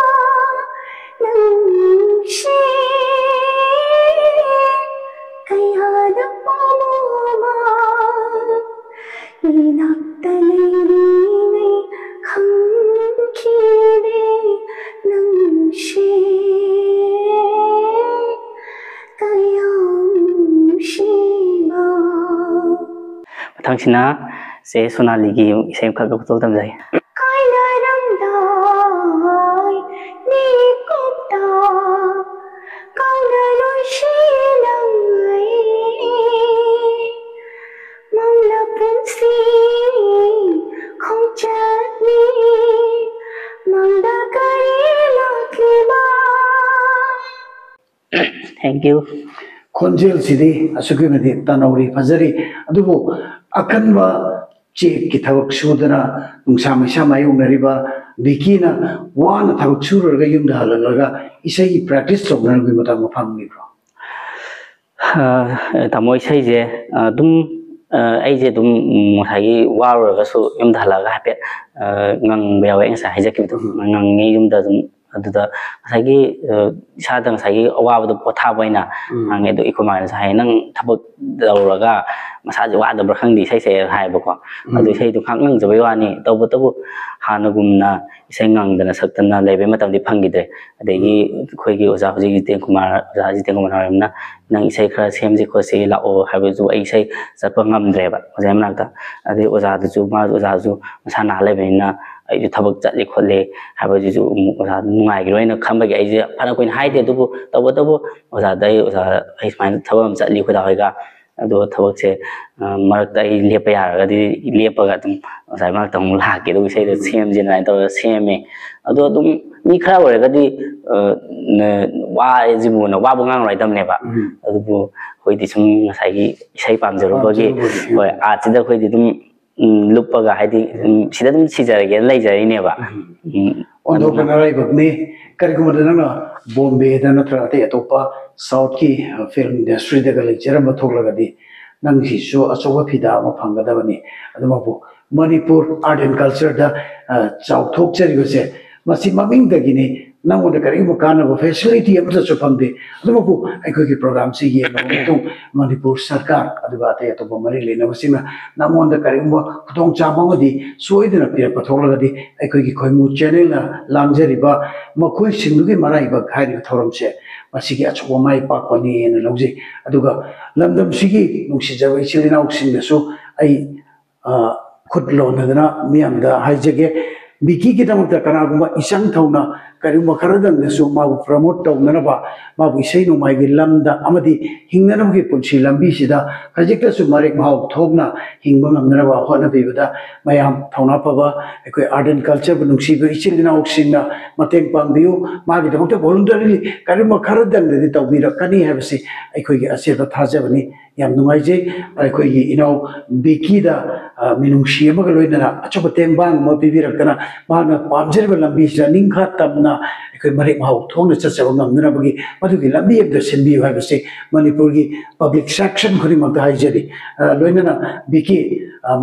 nungsi kayada pamuma inakta leiringai khangkhile nungsi kayam nushima mathang sina se Sonali gi isem khak khudol tam jage Kailaramdai ni kopta kaunaloi shilangai mamla punsi khongchatni mamda kaila kliba thank you khonjel sidi asukui mati tanauri fajari adubu akanwa che ki thawak sudana nungsa maisa mayung nariba bikina wana thawak sururga yumda halalaga isai practice tawna gi mata mafam ni bro tamoi sai je dum ai je dum muthai war ga su yum dhala ga hapet ngang beawe ang sa haja ki dum ngang nge yum da dum aduda sagi sadang sagi awa du potha boina nge do ikoma sa hai nang thabak dawraga masa ji wa da brakhang di sai sai hai ba ko adu sai du khang nang jabai wani tabu tabu hanagumna isai ngang dana saktana lebe matam di phangidre adegi khoi gi oza hoji gi te kumar oza ji te kumar ramna nang isai khara semji ko se la o habu ju ai sai satpa ngamdre ba oza namta ade oza du ju ma oza ju masa na lebe na ai ju thabak chatli kholle habu ju oza nungai gi roina khamba gi ai ji phana koin haide dubu tabu tabu oza dai oza ai smain thabam chatli khoda hoiga ado thabak se marak tai lepa yar ga di lepa ga tum sai mak tong la ke do sai de sem jin nai to sem me ado dum mi khara ore ga di wa ji bu na wa bu ngang rai dam ne ba ado bu hoi di sum sai gi sai pam jero ba gi hoi a chi da hoi di dum lupa ga hai di sida dum si jar ge lai jari ne ba ondo kanarai bagni kariguma dana Bombay dana trate atopa South ki film industry da ga lecture ma thoglaga di nang hi so asoba phida ma phangada bani aduma bu Manipur art and culture da chau thok chari go se masi maming da gini nang oda kariguma kana go facility amta so phangde aduma bu ai ki program si ye ma tu Manipur sarkar aduba te atopa mari le na masina namon da kariguma khutong cha ma di soidena pira pathoglaga di ai ki khoimu channel na langjari ba makhoi singdugi marai ba khairi thoram se masigi achoba mai pakpani na logje aduga lamdam sigi nungsi jawai chilina uksin so ai khutlo nadana miamda haijege biki ki tamta kana guma isang thauna karima kharadang so ma promote tawna ba ma bu isai no mai gi lamda amadi hingnanam gi punchi lambi sida kajikta su marek bhaw thogna hingba ngamna ba hona bibada mayam thauna pa ba ekoi art and culture bu nungsi bu ichilina uksinna mateng pangbiu ma gi tamta voluntarily karima kharadang de tawbira kani habsi ekoi gi asirba thajabani yam nungai je ekoi gi inau biki da minungsi ma ga loina achoba tengbang ma bibirakana mana pamjerba lambi sida ningkha tamna ekoi marek bhaw thogna chachaba ngamna bagi madugi lambi ebda senbi habsi Manipur gi public section khuri ma ga haijari loina biki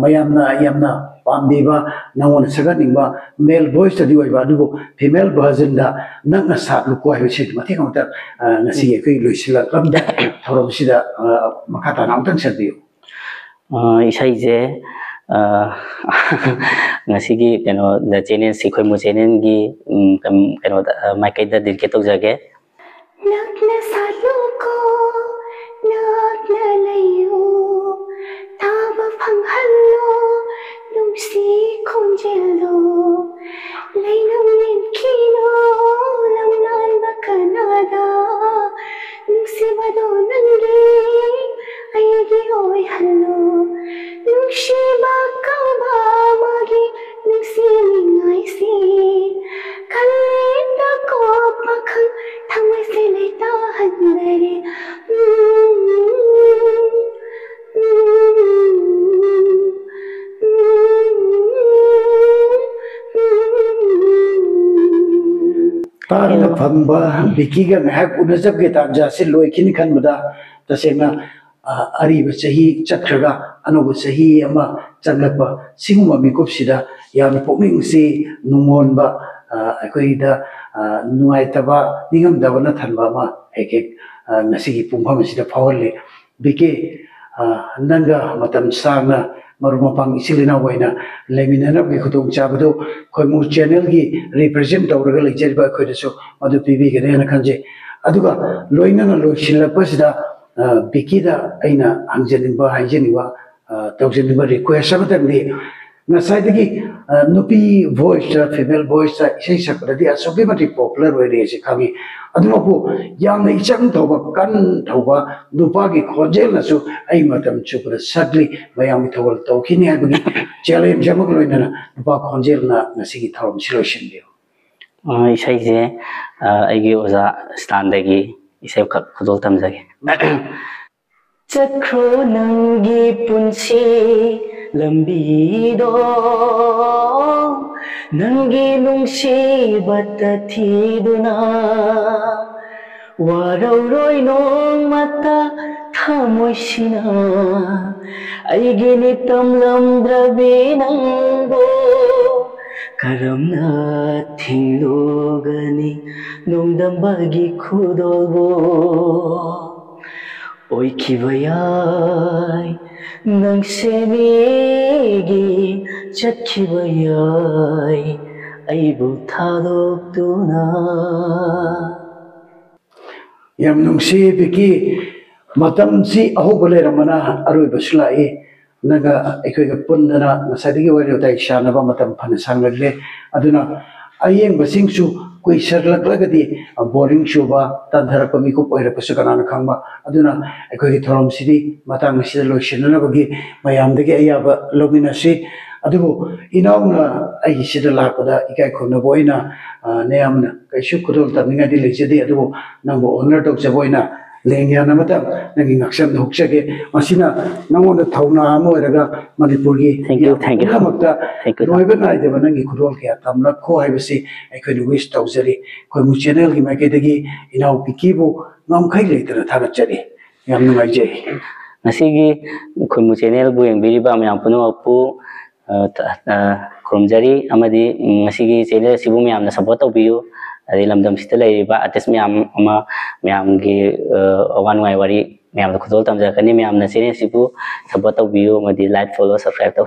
mayamna yamna pambiba nangona saganingba male voice da diwa ba dubo female version da nangna sa luko habsi mati kamta ngasi ekoi loisila lamda thorom sida makata namtan serbiu isai je ngasigi kano da channel sikhoi mu channel gi kano mai kai da dir ke tok jage nakna saluko nakna layo taba phanghallo nungsi khonjello ꯅꯨꯡꯁꯤꯕ ꯀꯧꯕ ꯑꯃꯒꯤ ꯅꯨꯡꯁꯤꯅꯤꯡꯉꯥꯏꯁꯤ ꯈꯜꯂꯦꯗ ꯀꯣ ꯄꯥꯈꯪ ꯊꯃꯣꯏꯁꯦ ꯂꯩꯇꯥꯍꯟꯗꯔꯦ तारना फंबा बिकी का महक उनजब के तांजा से लोइकिन खन बदा तसेना अरीब सही चक्रगा अनोब सही अमा चंगलपा सिंगुमा मिकुप सिदा याम पोमिंग से नुमोनबा अखोइदा नुआइतबा निगम दबना थनबा मा एक एक नसिगी पुंफम सिदा फावले बिके नंगा मतम सांगना मरुमपांग इसिलिना वैना लेमिनना के खुतुम चाबदो खोइमु चैनल की रिप्रेजेंट तौरगा लेजरबा खोइदसो मदु पिबिगने ना खंजे अदुगा लोइनना लोइसिलपसिदा बिकीदा अइना हंजनिबा हाइजनिबा तौजनिबा रिक्वेस्ट अमतंगदि नसाइदगी नुपी वॉइस फीमेल वॉइस इसे सकदि असोके मति पॉपुलर होइरे से खागी अदुमपु यामना इचंग थौबा कन थौबा नुपागी खोजेलनसु अइ मतम चुपुर सगली मयाम थौल तौखिनि हाबगी चैलेंज जमक लोइना नुपा खोजेलना नसिगी थौम सिलोशन दियो इसे अगी ओजा स्टांडगी इसे खुदोल तमजगे चक्रो नंगी पुंसी लंबीदो नंगी नुंसी बत्तीदुना वारौरोई नोंग मता थामोइसिना अइगिनि तमलमद्रबे नंगो करमना थिंगलोगनी नोंदंबागी खुदोलबो ओइखिबयाय नंसेमिगी चटखिबयाय अइबु थादोक्तुना यम नुंसी बिकी मतम सी अहोबले रमना अरोय बसलाई नगा एकोइगा पुंदना नसादिगी वरियो ताइ शानबा मतम फन सांगले अदुना अयेंग बसिंगसु कोई सरलगलगदी बोरिंग शुबा तंधरप मिकु पोइरपसु कनाना खंबा अदुना एकोइगी थोरम सिदी मतंग सिदा लोइसिननबगी मयामदगी अयाबा लोगिनसि अदुबो इनाउना अइ सिदा लापदा इकाइ खुनबोइना नेयामना कैसु खुदोल तनिंगादि लेजदि अदुबो नंबो ऑनर तौजबोइना लेंगिया नमता नंगी नक्सन हुक्सगे मसिना नंगोन थौना अमोरगा मणिपुर की थैंक यू नमता रोइबा नाइदेबा नंगी खुदोल के तमना खो हाइबसि अखोनि विश तौजरी खोइमु चैनल की माइकेदगी इनाउ पिकीबो नमखै लेतरा थागचरी याम नुमाइजे नसिगी खोइमु चैनल बु यंबिरिबा मयाम पुनोपु खुरमजरी अमदी नसिगी चैनल सिबु मयामना सपोर्ट तौबियु अदि लमदम सित लेरिबा आर्टिस्ट मयाम की अवानुआई वारी मयाम खुदोल तमजकनी मयामना चैनल सिबु सपोर्ट तौबियु मदी लाइक फॉलो सब्सक्राइब तौ